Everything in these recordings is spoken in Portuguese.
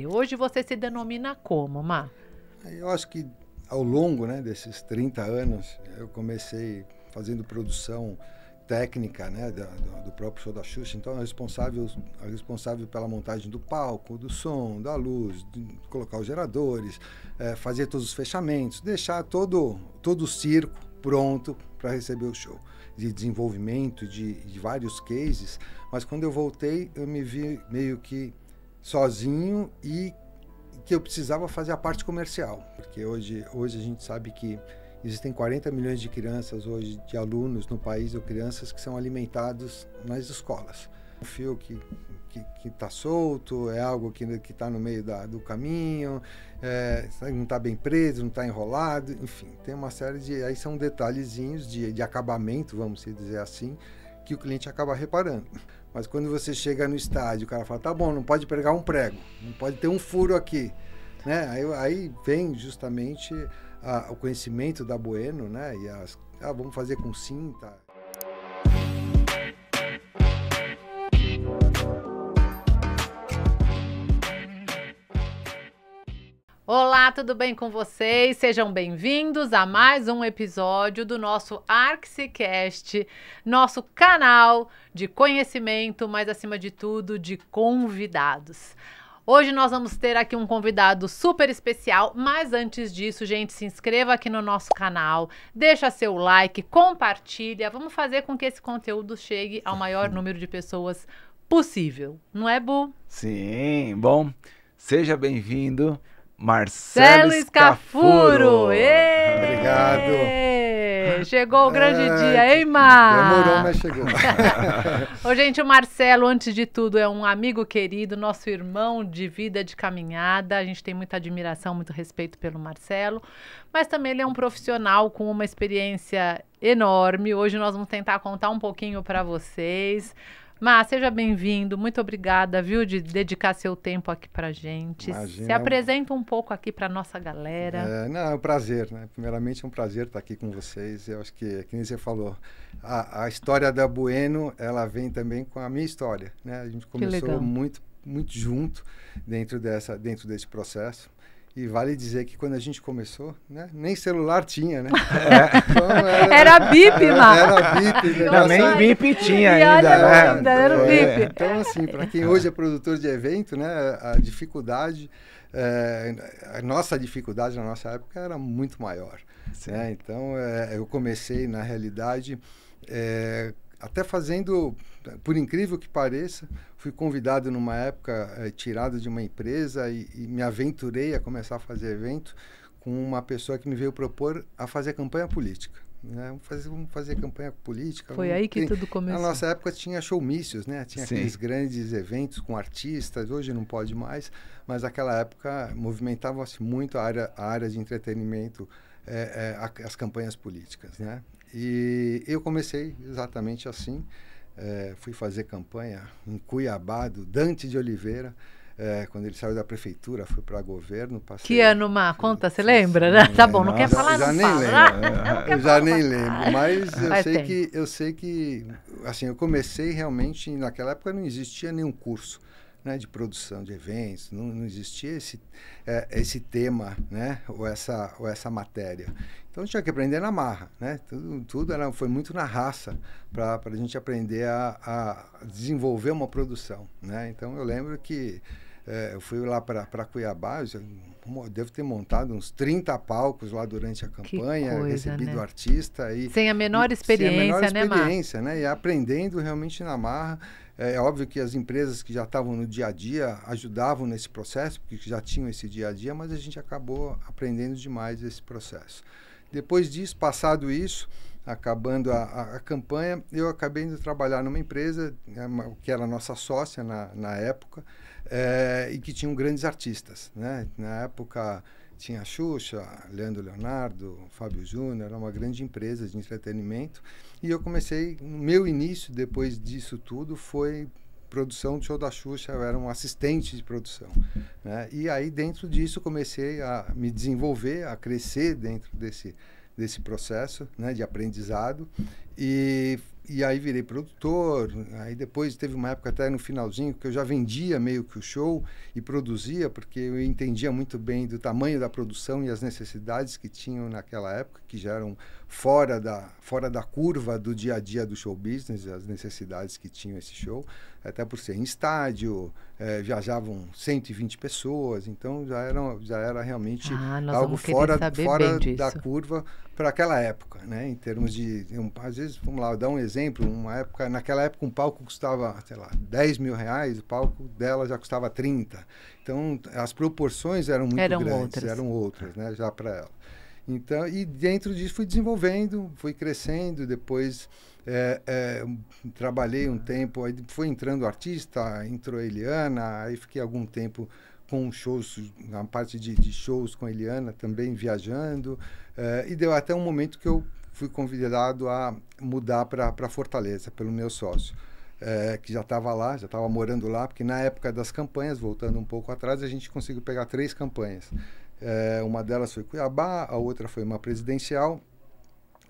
Hoje você se denomina como, Má? Eu acho que ao longo, né, desses 30 anos, eu comecei fazendo produção técnica, né, do próprio show da Xuxa. Então, responsável pela montagem do palco, do som, da luz, de colocar os geradores, fazer todos os fechamentos, deixar todo o circo pronto para receber o show. De desenvolvimento de vários cases, mas quando eu voltei, eu me vi meio que sozinho e que eu precisava fazer a parte comercial, porque hoje a gente sabe que existem 40 milhões de crianças hoje, de alunos no país, ou crianças que são alimentados nas escolas. O fio que está solto, é algo que está no meio do caminho, não está bem preso, não está enrolado, enfim, tem uma série de... Aí são detalhezinhos de acabamento, vamos dizer assim, que o cliente acaba reparando. Mas quando você chega no estádio, o cara fala, tá bom, não pode pregar um prego, não pode ter um furo aqui, né? Aí vem justamente o conhecimento da Bueno, né? E vamos fazer com cinta. Olá, tudo bem com vocês? Sejam bem-vindos a mais um episódio do nosso ArxiCast, nosso canal de conhecimento, mas acima de tudo de convidados. Hoje nós vamos ter aqui um convidado super especial, mas antes disso, gente, se inscreva aqui no nosso canal, deixa seu like, compartilha, vamos fazer com que esse conteúdo chegue ao maior número de pessoas possível. Não é, Bu? Sim, bom, seja bem-vindo, Marcelo Scafuro. Obrigado. Chegou o grande dia, hein, Mar? Demorou, mas chegou. Ô, gente, o Marcelo, antes de tudo, é um amigo querido, nosso irmão de vida, de caminhada. A gente tem muita admiração, muito respeito pelo Marcelo. Mas também ele é um profissional com uma experiência enorme. Hoje nós vamos tentar contar um pouquinho para vocês. Mas seja bem-vindo, muito obrigada, viu, de dedicar seu tempo aqui pra gente. Imagina. Se apresenta um pouco aqui pra nossa galera. É um prazer, né? Primeiramente é um prazer estar aqui com vocês. Eu acho que nem você falou, a história da Bueno, ela vem também com a minha história, né? A gente começou muito junto dentro desse processo. E vale dizer que quando a gente começou, né, nem celular tinha, né? Então, era bip, Mar. Era bip. Não, nem bip tinha ainda, né? Era o bip. Então, assim, para quem hoje é produtor de evento, né, a dificuldade, a nossa dificuldade na nossa época era muito maior. Né? Então, eu comecei, na realidade, até fazendo, por incrível que pareça, fui convidado numa época, tirado de uma empresa e me aventurei a começar a fazer evento com uma pessoa que me veio propor a fazer campanha política. Né? Vamos fazer campanha política. Foi aí que tudo começou. Na nossa época tinha showmícios, né? Tinha aqueles grandes eventos com artistas, hoje não pode mais, mas naquela época movimentava-se muito a área de entretenimento, as campanhas políticas, né? E eu comecei exatamente assim, fui fazer campanha em Cuiabá, do Dante de Oliveira, quando ele saiu da prefeitura, foi para governo. Que ano, Má? Conta, você lembra, né? Tá bom, não quer falar, não fala. Eu já nem lembro, mas eu sei que, assim, eu comecei realmente, naquela época não existia nenhum curso, né, de produção de eventos, não existia esse tema, né, ou essa matéria. Então, tinha que aprender na marra, né? Tudo foi muito na raça para a gente aprender a desenvolver uma produção, né? Então, eu lembro que eu fui lá para Cuiabá, eu devo ter montado uns 30 palcos lá durante a campanha, recebido, né, artista. Sem a menor experiência, né? E aprendendo realmente na marra. É óbvio que as empresas que já estavam no dia a dia ajudavam nesse processo, porque já tinham esse dia a dia, mas a gente acabou aprendendo demais esse processo. Depois disso, passado isso, acabando a campanha, eu acabei indo trabalhar numa empresa que era nossa sócia na época, e que tinham grandes artistas, né? Na época tinha a Xuxa, Leandro Leonardo, Fábio Júnior, era uma grande empresa de entretenimento. E eu comecei, no meu início, depois disso tudo, foi produção do show da Xuxa, eu era um assistente de produção, né? E aí, dentro disso, comecei a me desenvolver, a crescer dentro desse processo, né, de aprendizado. E E aí virei produtor, aí depois teve uma época até no finalzinho que eu já vendia meio que o show e produzia, porque eu entendia muito bem do tamanho da produção e as necessidades que tinham naquela época, que já eram fora da curva do dia a dia do show business, as necessidades que tinham esse show, até por ser em estádio, viajavam 120 pessoas, então já era realmente algo fora da curva para aquela época, né? Em termos de, às vezes, vamos lá, dar um exemplo, naquela época um palco custava, sei lá, 10 mil reais, o palco dela já custava 30. Então, as proporções eram muito grandes, eram outras, né? Já para ela. Então, e dentro disso fui desenvolvendo, fui crescendo, depois trabalhei um tempo, aí foi entrando artista, entrou a Eliana, aí fiquei algum tempo com shows, na parte de shows com a Eliana, também viajando, e deu até um momento que eu fui convidado a mudar para Fortaleza, pelo meu sócio, que já estava lá, já estava morando lá, porque na época das campanhas, voltando um pouco atrás, a gente conseguiu pegar 3 campanhas. Uma delas foi Cuiabá, a outra foi uma presidencial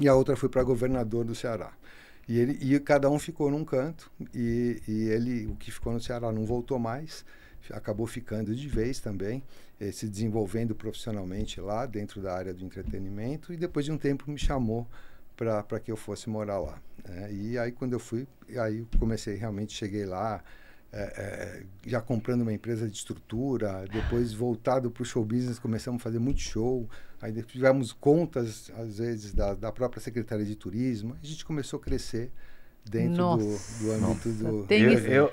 e a outra foi para governador do Ceará. E cada um ficou num canto e ele, o que ficou no Ceará não voltou mais, acabou ficando de vez também, se desenvolvendo profissionalmente lá dentro da área do entretenimento, e depois de um tempo me chamou para que eu fosse morar lá. E aí quando eu fui, aí eu comecei, realmente cheguei lá, já comprando uma empresa de estrutura, depois voltado para o show business, começamos a fazer muito show, aí tivemos contas, às vezes, da própria Secretaria de Turismo, a gente começou a crescer dentro do âmbito do...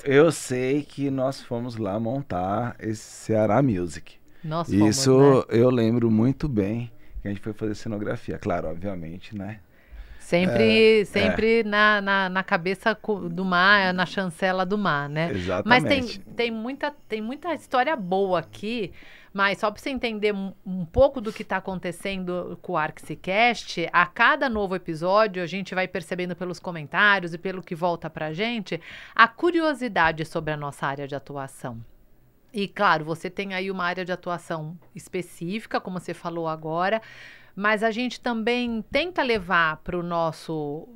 Eu sei que nós fomos lá montar esse Ceará Music. Isso, né? Eu lembro muito bem que a gente foi fazer cenografia, claro, obviamente, né? Sempre na cabeça do mar, na chancela do mar, né? Exatamente. Mas tem muita história boa aqui, mas só para você entender um pouco do que está acontecendo com o ArxiCast, a cada novo episódio a gente vai percebendo pelos comentários e pelo que volta para a gente, a curiosidade sobre a nossa área de atuação. E claro, você tem aí uma área de atuação específica, como você falou agora, mas a gente também tenta levar para o nosso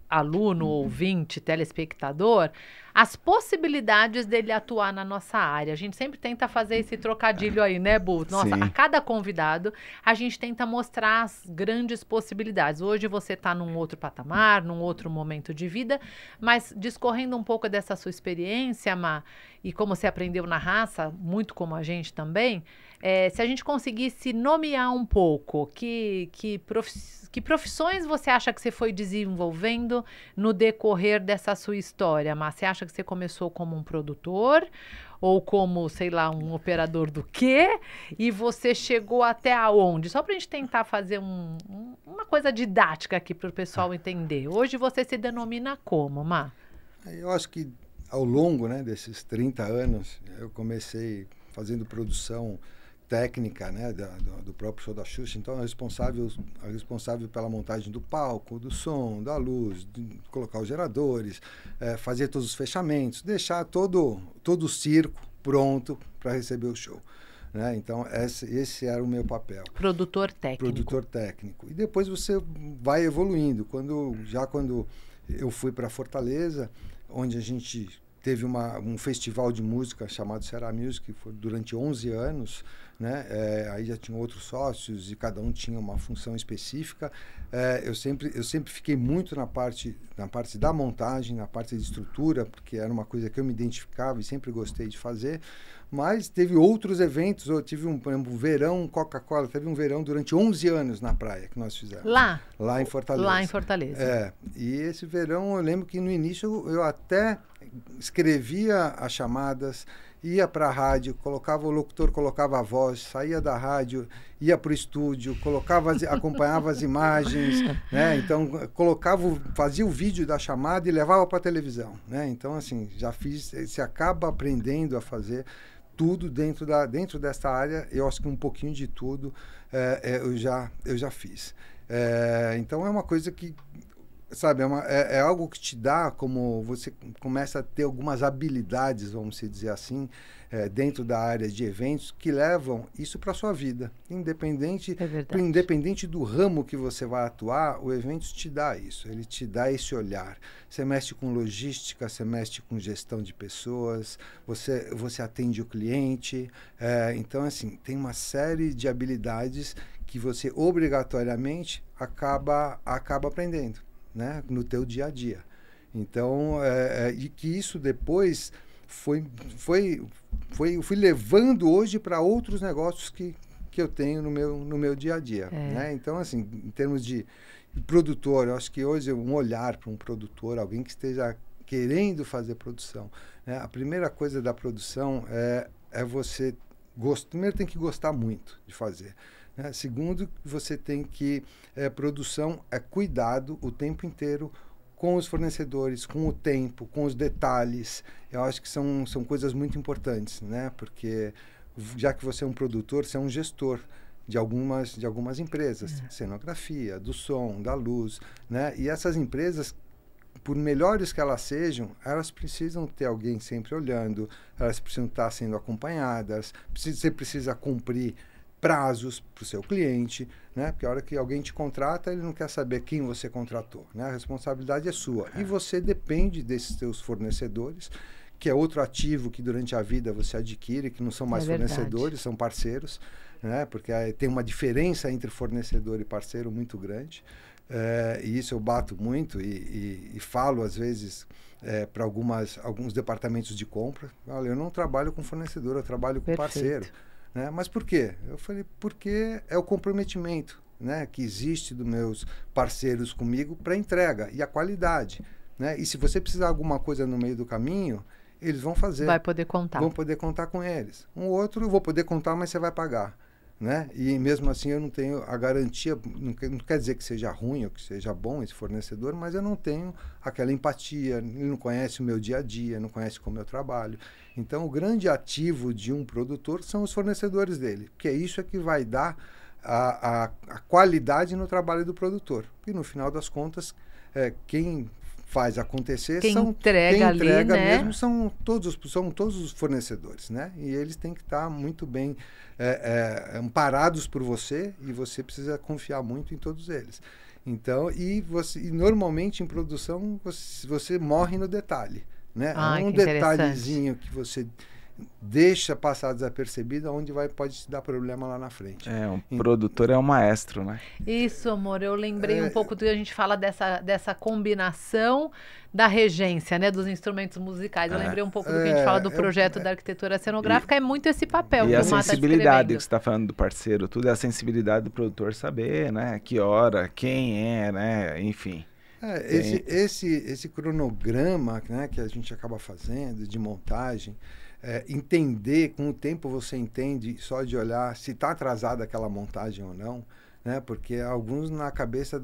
aluno, ouvinte, telespectador, as possibilidades dele atuar na nossa área. A gente sempre tenta fazer esse trocadilho aí, né, Bu? Nossa, Sim. A cada convidado, a gente tenta mostrar as grandes possibilidades. Hoje você está num outro patamar, num outro momento de vida, mas discorrendo um pouco dessa sua experiência, Má, e como você aprendeu na raça, muito como a gente também, se a gente conseguisse nomear um pouco que profissões você acha que você foi desenvolvendo no decorrer dessa sua história, Má? Você acha que você começou como um produtor ou como, sei lá, um operador do quê? E você chegou até aonde? Só para a gente tentar fazer uma coisa didática aqui para o pessoal entender. Hoje você se denomina como, Má? Eu acho que ao longo, né, desses 30 anos, eu comecei fazendo produção técnica, né, do próprio show da Xuxa, então responsável pela montagem do palco, do som, da luz, de colocar os geradores, fazer todos os fechamentos, deixar todo o circo pronto para receber o show, né? Então esse era o meu papel. Produtor técnico. E depois você vai evoluindo. Quando eu fui para Fortaleza, onde a gente teve um festival de música chamado Ceará Music, que foi durante 11 anos, né? Aí já tinham outros sócios e cada um tinha uma função específica. Eu sempre fiquei muito na parte da montagem, na parte de estrutura, porque era uma coisa que eu me identificava e sempre gostei de fazer. Mas teve outros eventos, eu tive um verão Coca-Cola, teve um verão durante 11 anos na praia que nós fizemos. Lá em Fortaleza. Lá em Fortaleza. E esse verão eu lembro que no início eu até escrevia as chamadas, ia para a rádio, o locutor colocava a voz, saía da rádio, ia para o estúdio, acompanhava as imagens, né? Então fazia o vídeo da chamada e levava para a televisão, né? Então assim, você acaba aprendendo a fazer tudo dentro dessa área. Eu acho que um pouquinho de tudo eu já fiz. Então é uma coisa que sabe, é algo que te dá, como você começa a ter algumas habilidades, vamos dizer assim, dentro da área de eventos, que levam isso para a sua vida. Independente do ramo que você vai atuar, o evento te dá isso, ele te dá esse olhar. Você mexe com logística, você mexe com gestão de pessoas, você atende o cliente. Então, assim, tem uma série de habilidades que você obrigatoriamente acaba aprendendo, né, no teu dia a dia. Então, e que isso depois eu fui levando hoje para outros negócios que eu tenho no meu dia a dia. Né? Então, assim, em termos de produtor, eu acho que hoje um olhar para um produtor, alguém que esteja querendo fazer produção, né? A primeira coisa da produção é você primeiro tem que gostar muito de fazer. Né? Segundo, você tem que produção é cuidado o tempo inteiro com os fornecedores, com o tempo, com os detalhes. Eu acho que são coisas muito importantes, né? Porque já que você é um produtor, você é um gestor de algumas empresas, cenografia, do som, da luz, né? E essas empresas, por melhores que elas sejam, elas precisam ter alguém sempre olhando, elas precisam estar sendo acompanhadas, você precisa cumprir prazos para o seu cliente, né? Porque a hora que alguém te contrata, ele não quer saber quem você contratou, né? A responsabilidade é sua. E você depende desses seus fornecedores, que é outro ativo que durante a vida você adquire, que não são mais fornecedores, são parceiros, né? Porque tem uma diferença entre fornecedor e parceiro muito grande. E isso eu bato muito e falo às vezes para alguns departamentos de compra. Olha, eu não trabalho com fornecedor, eu trabalho com parceiro. Né? Mas por quê? Eu falei, porque é o comprometimento, né, que existe dos meus parceiros comigo para entrega e a qualidade. Né? E se você precisar de alguma coisa no meio do caminho, eles vão fazer. Vai poder contar. Vão poder contar com eles. Um outro, eu vou poder contar, mas você vai pagar. Né? E mesmo assim eu não tenho a garantia, não quer dizer que seja ruim ou que seja bom esse fornecedor, mas eu não tenho aquela empatia, ele não conhece o meu dia a dia, não conhece como eu trabalho. Então o grande ativo de um produtor são os fornecedores dele, porque isso é que vai dar a qualidade no trabalho do produtor. E no final das contas, quem faz acontecer, quem entrega mesmo são todos os fornecedores, né? E eles têm que estar muito bem amparados por você e você precisa confiar muito em todos eles. Então, e normalmente em produção você morre no detalhe, né? Um detalhezinho que você deixa passar desapercebido, onde pode te dar problema lá na frente. Produtor é um maestro, né? Isso, amor, eu lembrei um pouco do que a gente fala dessa combinação da regência, né, dos instrumentos musicais. Eu lembrei um pouco do que a gente fala do projeto da arquitetura cenográfica, é muito esse papel. E a sensibilidade que você está falando do parceiro, tudo é a sensibilidade do produtor saber, né, que hora, quem é, né, enfim. Esse cronograma, né, que a gente acaba fazendo de montagem, entender, com o tempo você entende só de olhar se está atrasada aquela montagem ou não, né? Porque alguns na cabeça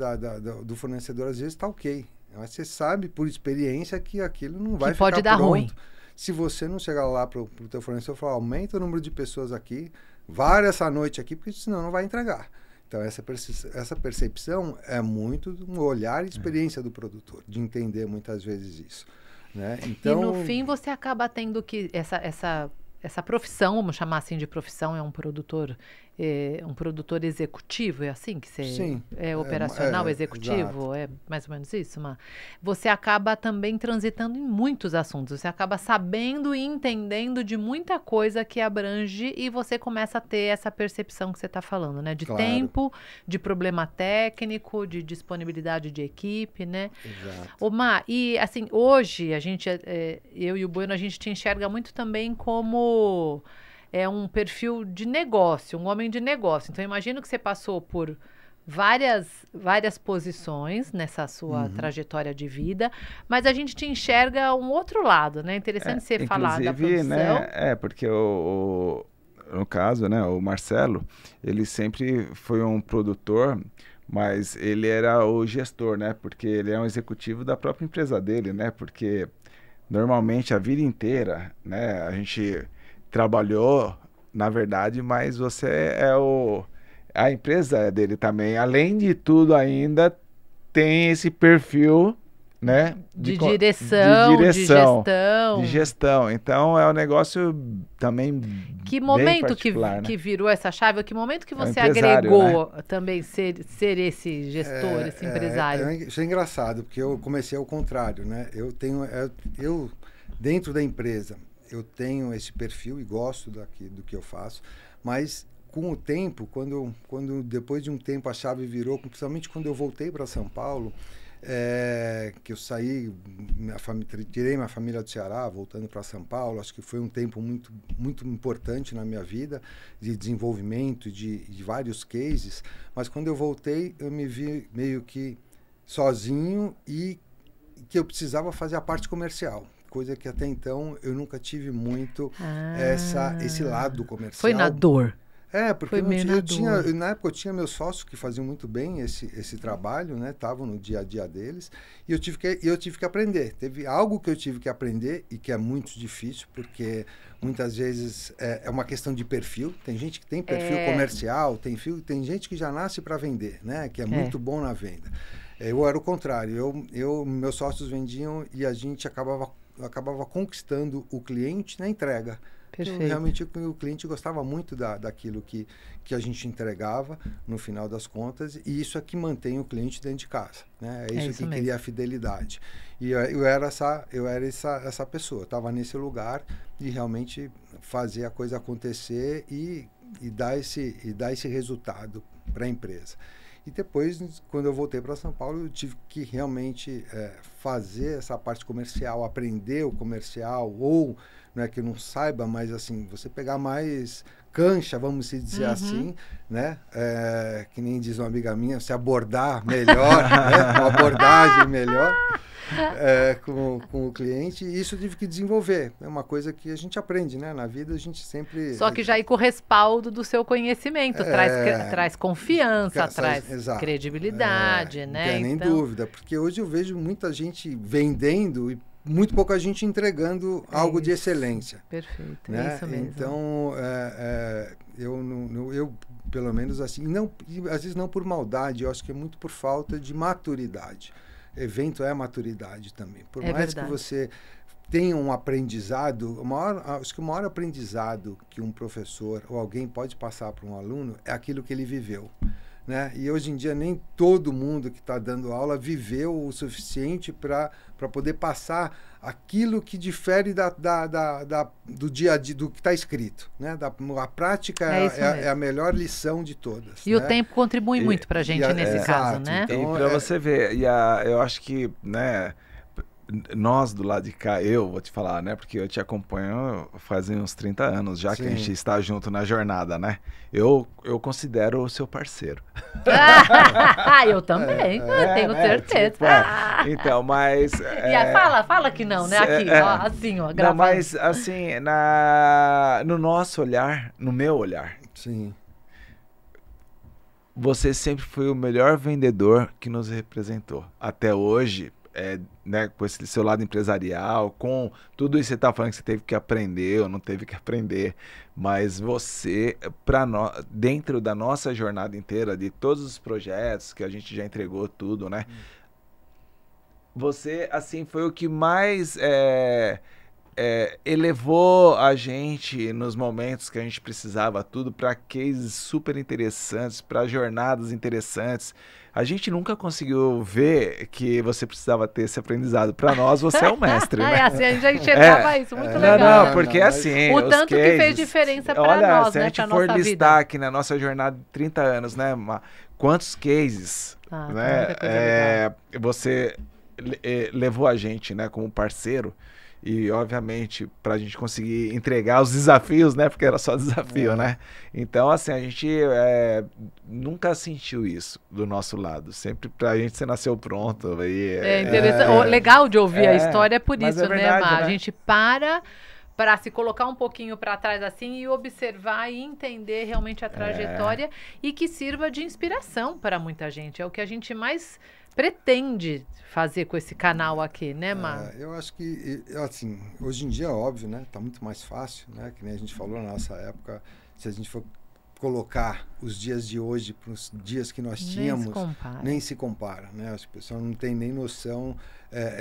do fornecedor às vezes está ok. Mas você sabe por experiência que aquilo não vai ficar pode dar pronto. Ruim. Se você não chegar lá para o teu fornecedor e falar, aumenta o número de pessoas aqui, vara essa noite aqui, porque senão não vai entregar. Então essa percepção é muito um olhar e experiência do produtor, de entender muitas vezes isso. Né? Então, e no fim você acaba tendo que essa profissão, vamos chamar assim de profissão, é um produtor executivo, é assim que você... Sim. É operacional, executivo, é mais ou menos isso, Má? Você acaba também transitando em muitos assuntos, você acaba sabendo e entendendo de muita coisa que abrange e você começa a ter essa percepção que você está falando, né? De tempo, de problema técnico, de disponibilidade de equipe, né? Exato. Ô, Má, e assim, hoje a gente, eu e o Bueno, a gente te enxerga muito também como um perfil de negócio, um homem de negócio. Então, eu imagino que você passou por várias posições nessa sua trajetória de vida, mas a gente te enxerga um outro lado, né? Interessante você falar da produção. Né, porque no caso, né, o Marcelo, ele sempre foi um produtor, mas ele era o gestor, né? Porque ele é um executivo da própria empresa dele, né? Porque normalmente a vida inteira, né, a gente trabalhou, na verdade, mas você a empresa dele também. Além de tudo ainda, tem esse perfil, né? De direção, de gestão. Então, é um negócio também que momento que virou essa chave? Que momento que você agregou, né? Também ser esse gestor, esse empresário? Isso é engraçado, porque eu comecei ao contrário, né? Eu dentro da empresa, eu tenho esse perfil e gosto do que eu faço, mas com o tempo, quando depois de um tempo a chave virou, principalmente quando eu voltei para São Paulo, que eu saí, tirei minha família do Ceará, voltando para São Paulo. Acho que foi um tempo muito, muito importante na minha vida, de desenvolvimento, de vários cases. Mas quando eu voltei, eu me vi meio que sozinho e que eu precisava fazer a parte comercial. Coisa que até então eu nunca tive muito esse lado comercial. Foi na dor. Porque na época eu tinha meus sócios que faziam muito bem esse trabalho, né? Estavam no dia a dia deles, e eu tive que aprender. Teve algo que eu tive que aprender e que é muito difícil, porque muitas vezes é uma questão de perfil. Tem gente que tem perfil comercial, tem gente que já nasce para vender, né? Que é muito bom na venda. Eu era o contrário. Meus sócios vendiam e a gente acabava conquistando o cliente na entrega. Perfeito. Realmente o cliente gostava muito daquilo que a gente entregava no final das contas, e isso é que mantém o cliente dentro de casa, né? É isso que cria a fidelidade. E eu era essa pessoa, estava nesse lugar de realmente fazer a coisa acontecer e dar esse resultado para a empresa. E depois, quando eu voltei para São Paulo, eu tive que realmente fazer essa parte comercial, aprender o comercial, ou não é que eu não saiba, mas assim, você pegar mais cancha, vamos dizer assim, né? Que nem diz uma amiga minha, se abordar melhor, né? Uma abordagem melhor com o cliente, e isso eu tive que desenvolver. É uma coisa que a gente aprende, né? Na vida a gente sempre... Só que já ir com o respaldo do seu conhecimento, traz confiança, traz credibilidade, né? Não tem nem dúvida, porque hoje eu vejo muita gente vendendo e muito pouca gente entregando algo de excelência. Perfeito, né? É isso mesmo. Então, eu pelo menos assim, às vezes não por maldade, eu acho que é muito por falta de maturidade. Evento é maturidade também. Por mais que você tenha um aprendizado, acho que o maior aprendizado que um professor ou alguém pode passar para um aluno é aquilo que ele viveu. Né? E hoje em dia nem todo mundo que está dando aula viveu o suficiente para poder passar aquilo que difere do dia a dia, do que está escrito. Né? A prática é a melhor lição de todas. E o tempo contribui muito para a gente nesse caso. Né? Então, para você ver, eu acho que, né, nós do lado de cá, eu vou te falar, né? Porque eu te acompanho fazem uns 30 anos já. Sim. Que a gente está junto na jornada, né? Eu considero o seu parceiro. Eu também, tenho certeza. Tipo, então, mas... fala que não, né? Aqui, ó, assim, ó, gravando. Não, mas assim, no nosso olhar, no meu olhar... Sim. Você sempre foi o melhor vendedor que nos representou. Até hoje... né, com esse seu lado empresarial, com tudo isso que você está falando que você teve que aprender ou não teve que aprender, mas você, dentro da nossa jornada inteira, de todos os projetos que a gente já entregou tudo, né? Você, assim, foi o que mais elevou a gente nos momentos que a gente precisava tudo, para cases super interessantes, para jornadas interessantes. A gente nunca conseguiu ver que você precisava ter esse aprendizado. Para nós, você é o mestre, né? Assim, a gente já enxergava isso, muito legal. Não, porque assim... O tanto que fez diferença para nós, se a gente for listar aqui na nossa jornada de 30 anos, né? Quantos cases, né? Você levou a gente, né, como parceiro. E, obviamente, para a gente conseguir entregar os desafios, né? Porque era só desafio, né? Então, assim, a gente nunca sentiu isso do nosso lado. Sempre pra gente você nasceu pronto. É interessante. Legal de ouvir a história é por isso, verdade, né, Mar? né? A gente para se colocar um pouquinho para trás assim e observar e entender realmente a trajetória e que sirva de inspiração para muita gente. É o que a gente mais pretende fazer com esse canal aqui, né, Mar? Eu acho que, assim, hoje em dia é óbvio, né? Tá muito mais fácil, né? Que nem a gente falou na nossa época, se a gente for colocar os dias de hoje para os dias que nós tínhamos, nem se compara, né? As pessoas não têm nem noção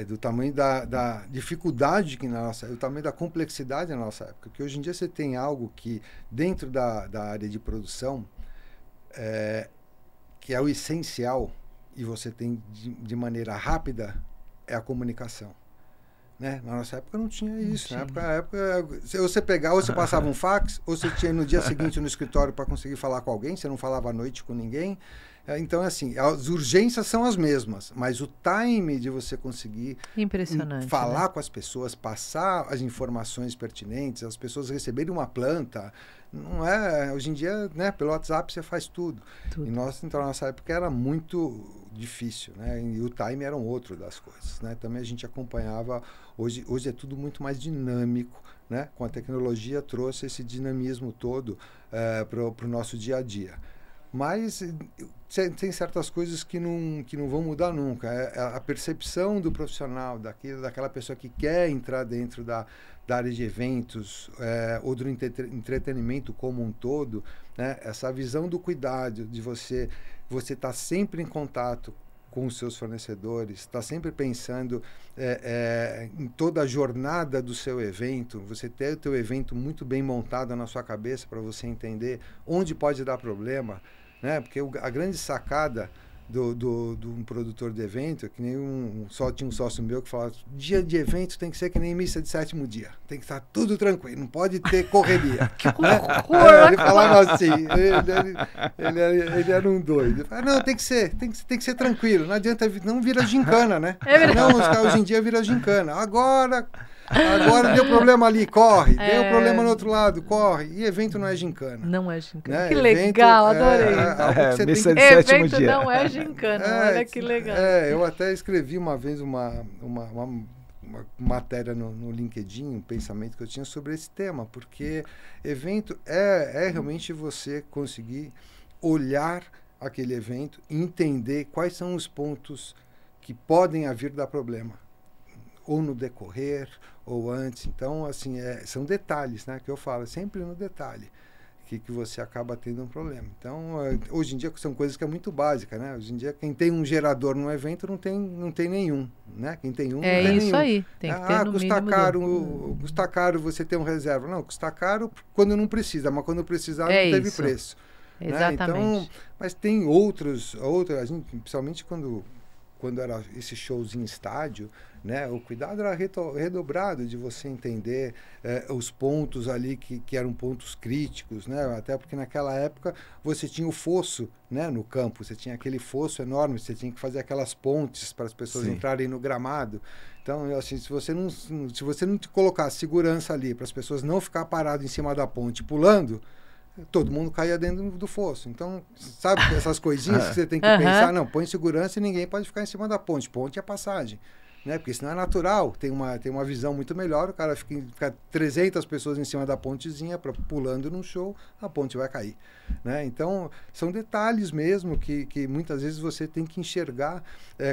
do tamanho da dificuldade que o tamanho da complexidade na nossa época. Porque hoje em dia você tem algo que, dentro da área de produção, que é o essencial, e você tem de maneira rápida, é a comunicação. Né? Na nossa época não tinha isso. Na época, se você pegar, ou você passava um fax, ou você tinha no dia seguinte no escritório para conseguir falar com alguém, você não falava à noite com ninguém. Então, assim, as urgências são as mesmas, mas o time de você conseguir falar, né, com as pessoas, passar as informações pertinentes, as pessoas receberem uma planta, não é... Hoje em dia, né, pelo WhatsApp você faz tudo. E então, na nossa época era muito difícil, né? E o time era um outro das coisas, né? Também a gente acompanhava... Hoje é tudo muito mais dinâmico, né? Com a tecnologia trouxe esse dinamismo todo para o nosso dia a dia. Mas tem certas coisas que não vão mudar nunca. A percepção do profissional, daquela pessoa que quer entrar dentro da área de eventos ou do entretenimento como um todo, né? Essa visão do cuidado, de você estar sempre em contato com os seus fornecedores, está sempre pensando em toda a jornada do seu evento, você ter o teu evento muito bem montado na sua cabeça para você entender onde pode dar problema, né? Porque a grande sacada de um produtor de evento, que nem tinha um sócio meu que falava, dia de evento tem que ser que nem missa de sétimo dia, tem que estar tudo tranquilo, não pode ter correria. Que horror! Ele falava assim, ele era um doido. Ele falava, não, tem que ser tranquilo, não adianta, não vira gincana, né? Não, os caras hoje em dia viram gincana. Agora deu problema ali, corre. Deu problema no outro lado, corre. E evento não é gincana. Não é gincana. Né? Que legal, adorei. Missa de sétimo dia. Evento não é gincana, olha que legal. Eu até escrevi uma vez uma matéria no LinkedIn, um pensamento que eu tinha sobre esse tema, porque evento é realmente você conseguir olhar aquele evento e entender quais são os pontos que podem vir dar problema, ou no decorrer, ou antes. Então, assim, são detalhes, né, que eu falo, sempre no detalhe, que você acaba tendo um problema. Então, hoje em dia, são coisas que é muito básica, né? Hoje em dia, quem tem um gerador no evento não tem nenhum, né? Quem tem um, não tem nenhum. É isso aí, tem que ter no mínimo. Custa caro você ter um reserva. Não, custa caro quando não precisa, mas quando precisar não teve preço. Exatamente. Né? Então, mas tem outras, a gente, principalmente quando era esse shows em estádio, né, o cuidado era redobrado de você entender os pontos ali que eram pontos críticos, né, até porque naquela época você tinha o fosso, né, no campo, você tinha aquele fosso enorme, você tinha que fazer aquelas pontes para as pessoas entrarem no gramado. Então, assim, se você não colocar segurança ali para as pessoas não ficar parado em cima da ponte pulando, todo mundo caía dentro do fosso. Então, sabe essas coisinhas que você tem que pensar? Não, põe segurança e ninguém pode ficar em cima da ponte. Ponte é passagem, né? Porque senão é natural. Tem uma visão muito melhor. O cara fica 300 pessoas em cima da pontezinha pulando num show, a ponte vai cair, né? Então, são detalhes mesmo que muitas vezes você tem que enxergar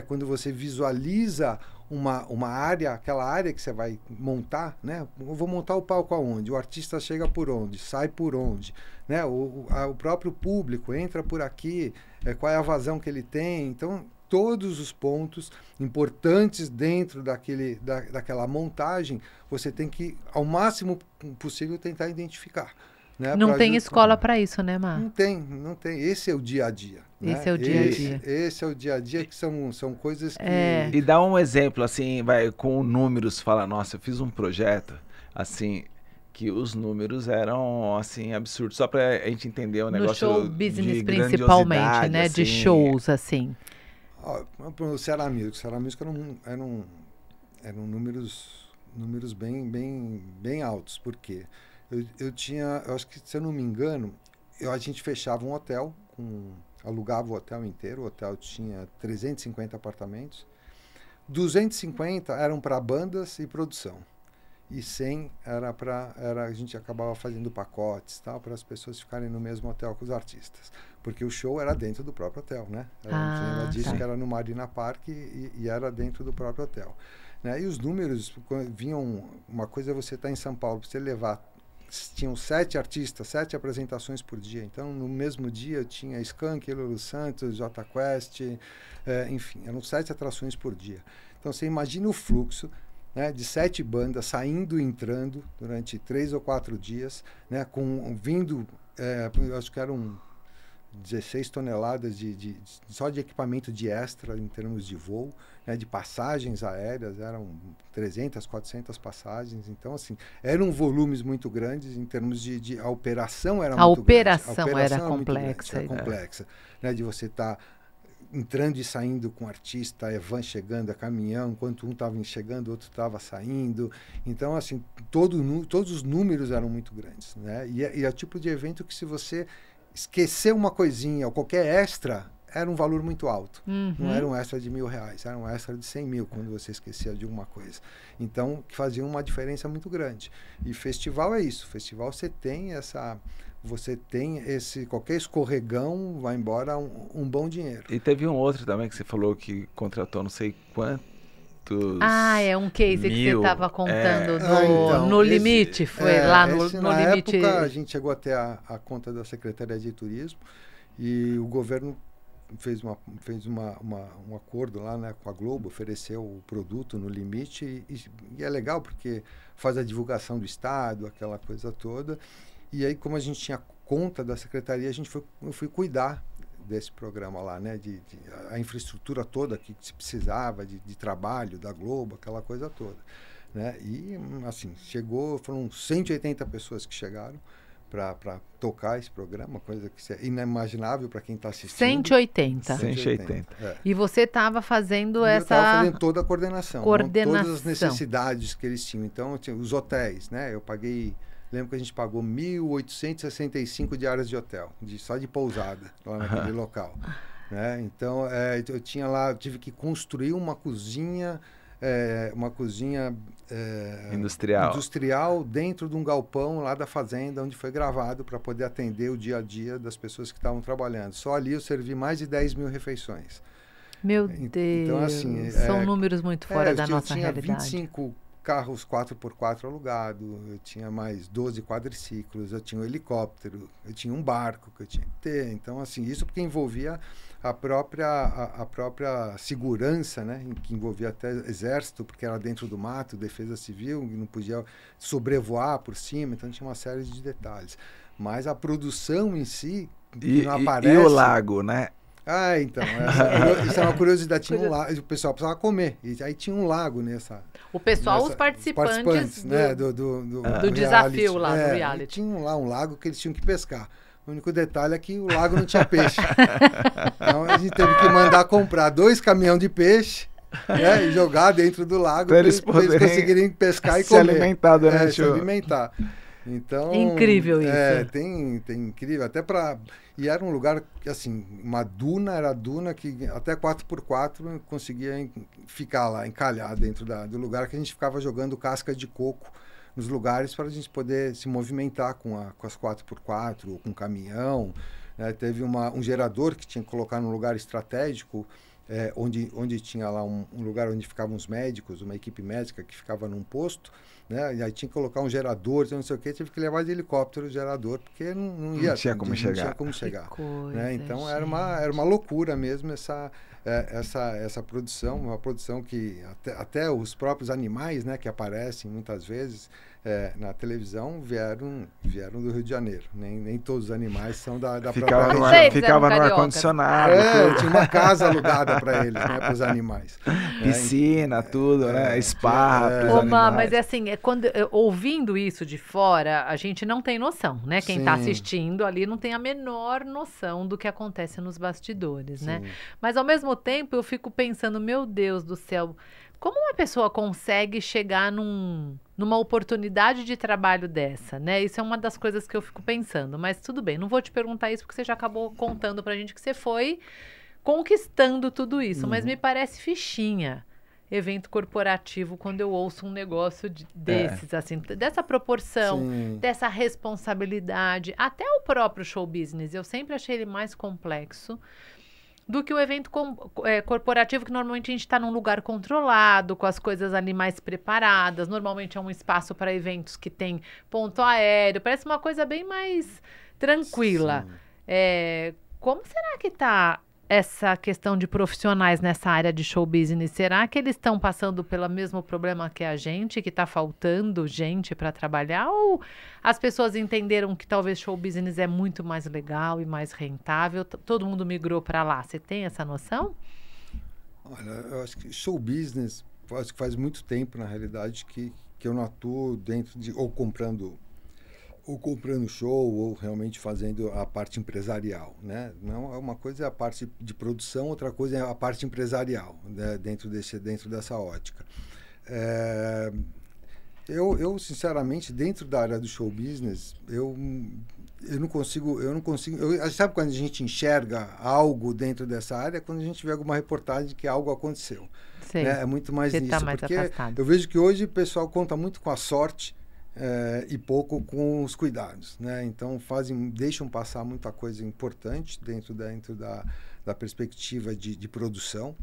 quando você visualiza uma área, aquela área que você vai montar, né? Eu vou montar o palco aonde? O artista chega por onde? Sai por onde? Né? O próprio público entra por aqui, qual é a vazão que ele tem? Então, todos os pontos importantes dentro daquela montagem, você tem que, ao máximo possível, tentar identificar. Né? Não tem escola para isso, né, Mar? Não tem. Esse é o dia a dia. Esse é o dia a dia. Esse é o dia a dia, que são coisas que... E dá um exemplo, assim, com números, fala, nossa, eu fiz um projeto, assim, que os números eram, assim, absurdos, só pra gente entender o negócio no show business, de principalmente, né, assim, de shows, assim. O Ceará Music eram números bem altos, porque eu acho que, se eu não me engano, a gente fechava um hotel, alugava o hotel inteiro, o hotel tinha 350 apartamentos, 250 eram para bandas e produção, e 100 a gente acabava fazendo pacotes, tal, para as pessoas ficarem no mesmo hotel que os artistas, porque o show era dentro do próprio hotel, né? Ela disse que era no Marina Park e era dentro do próprio hotel, né? E os números vinham, uma coisa é você estar em São Paulo, para você levar tinham 7 artistas, 7 apresentações por dia. Então, no mesmo dia, eu tinha Skank, Lulu Santos, Jota Quest, enfim, eram 7 atrações por dia. Então, você imagina o fluxo, né, de 7 bandas saindo e entrando durante 3 ou 4 dias, né, vindo, eu acho que eram 16 toneladas só de equipamento de extra em termos de voo, né, de passagens aéreas, eram 300, 400 passagens. Então, assim, eram volumes muito grandes em termos a operação era muito grande. A operação era complexa. Era complexa, né, de você estar entrando e saindo com artista, van chegando, caminhão, enquanto um estava chegando, o outro estava saindo. Então, assim, todos os números eram muito grandes, né? E é o tipo de evento que, se você esquecer uma coisinha ou qualquer extra, era um valor muito alto. Não era um extra de R$1.000, era um extra de 100 mil quando você esquecia de alguma coisa. Então, que fazia uma diferença muito grande. E festival é isso. Festival você tem qualquer escorregão vai embora um bom dinheiro. E teve um outro também que você falou que contratou não sei quantos. É um case que você estava contando então, no Limite, foi lá no na Limite. Época, a gente chegou até a conta da Secretaria de Turismo e o governo fez um acordo lá, né, com a Globo, ofereceu o produto no Limite e é legal porque faz a divulgação do estado, aquela coisa toda. E aí, como a gente tinha conta da secretaria, eu fui cuidar desse programa lá, né, a infraestrutura toda que se precisava de trabalho da Globo, aquela coisa toda, né? E assim, foram 180 pessoas que chegaram para tocar esse programa, coisa que é inimaginável para quem está assistindo. 180. 180. E você estava fazendo Eu estava fazendo toda a coordenação. Todas as necessidades que eles tinham. Então, os hotéis, né? Lembro que a gente pagou 1.865 diárias de hotel, só de pousada, lá naquele local, né? Então, eu tive que construir uma cozinha industrial dentro de um galpão lá da fazenda, onde foi gravado, para poder atender o dia a dia das pessoas que estavam trabalhando. Só ali eu servi mais de 10 mil refeições. Meu Deus, então, assim, são números muito fora da nossa realidade. Eu tinha 25 carros 4x4 alugados, eu tinha mais 12 quadriciclos, eu tinha um helicóptero, eu tinha um barco que eu tinha que ter. Então, assim, isso porque envolvia a própria segurança, né, que envolvia até exército, porque era dentro do mato, defesa civil, e não podia sobrevoar por cima, então tinha uma série de detalhes. Mas a produção em si, que não aparece... E o lago, né? Então, isso é uma curiosidade. Tinha um lago, o pessoal precisava comer. E aí tinha um lago nessa... O pessoal, os participantes né, do reality, desafio lá, do reality. Tinha lá um lago que eles tinham que pescar. O único detalhe é que o lago não tinha peixe. Então a gente teve que mandar comprar 2 caminhões de peixe, né, e jogar dentro do lago para eles conseguirem pescar e comer. Alimentar durante se alimentar. Então, incrível isso. Tem incrível, até para... E era um lugar, assim, era duna que até 4x4 conseguia ficar lá, encalhar dentro do lugar, que a gente ficava jogando casca de coco nos lugares para a gente poder se movimentar com as 4x4 ou com caminhão, né? Teve um gerador que tinha que colocar num lugar estratégico, onde tinha lá um lugar onde ficavam os médicos, uma equipe médica que ficava num posto, né? E aí tinha que colocar um gerador, não sei o quê, tive que levar de helicóptero o gerador, porque não tinha como chegar. Né? Então era uma loucura mesmo essa produção, uma produção que até os próprios animais, né, que aparecem muitas vezes na televisão vieram do Rio de Janeiro. Nem todos os animais são da própria região. Ficava no ar-condicionado. Tinha uma casa alugada para eles, né, para os animais. Piscina, tudo, né? Spa para os animais. Mas é assim, ouvindo isso de fora, a gente não tem noção, né? Quem está assistindo ali não tem a menor noção do que acontece nos bastidores, né? Mas ao mesmo tempo eu fico pensando, meu Deus do céu, como uma pessoa consegue chegar numa oportunidade de trabalho dessa, né? Isso é uma das coisas que eu fico pensando, mas tudo bem, não vou te perguntar isso porque você já acabou contando pra gente que você foi conquistando tudo isso, mas me parece fichinha evento corporativo quando eu ouço um negócio desses, assim, dessa proporção, dessa responsabilidade, até o próprio show business, eu sempre achei ele mais complexo. do que o evento corporativo, que normalmente a gente está num lugar controlado, com as coisas ali mais preparadas. Normalmente é um espaço para eventos que tem ponto aéreo, parece uma coisa bem mais tranquila. Como será que está essa questão de profissionais nessa área de show business? Será que eles estão passando pelo mesmo problema que a gente, que está faltando gente para trabalhar? Ou as pessoas entenderam que talvez show business é muito mais legal e mais rentável? Todo mundo migrou para lá. Você tem essa noção? Olha, eu acho que show business, acho que faz muito tempo, na realidade, que eu não atuo dentro de... ou comprando show, ou realmente fazendo a parte empresarial, né? Não, uma coisa é a parte de produção, outra coisa é a parte empresarial, né? dentro dessa ótica. Eu sinceramente, dentro da área do show business, eu não consigo, sabe quando a gente enxerga algo dentro dessa área? Quando a gente vê alguma reportagem que algo aconteceu. Né? É muito mais nisso, porque afastado. Eu vejo que hoje o pessoal conta muito com a sorte, e pouco com os cuidados, né? Então deixam passar muita coisa importante dentro da perspectiva de produção,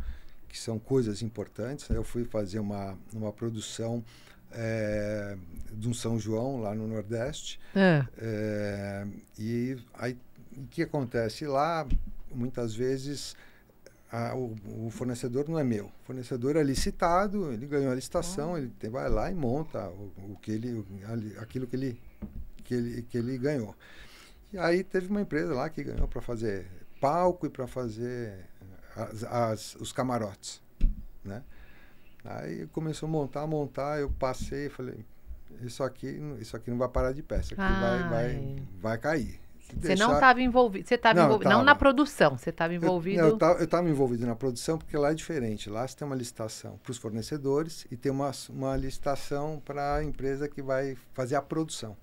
que são coisas importantes. Eu fui fazer uma produção de um São João lá no Nordeste, e aí o que acontece lá? Muitas vezes o fornecedor não é meu. O fornecedor é licitado, ele ganhou a licitação, ele vai lá e monta aquilo que ele ganhou. E aí teve uma empresa lá que ganhou para fazer palco e para fazer os camarotes, né? Aí começou a montar, eu passei e falei, isso aqui não vai parar de pé, isso aqui vai cair. Você não estava envolvido, não na produção, você estava envolvido... Eu estava envolvido na produção, porque lá é diferente. Lá você tem uma licitação para os fornecedores e tem uma licitação para a empresa que vai fazer a produção.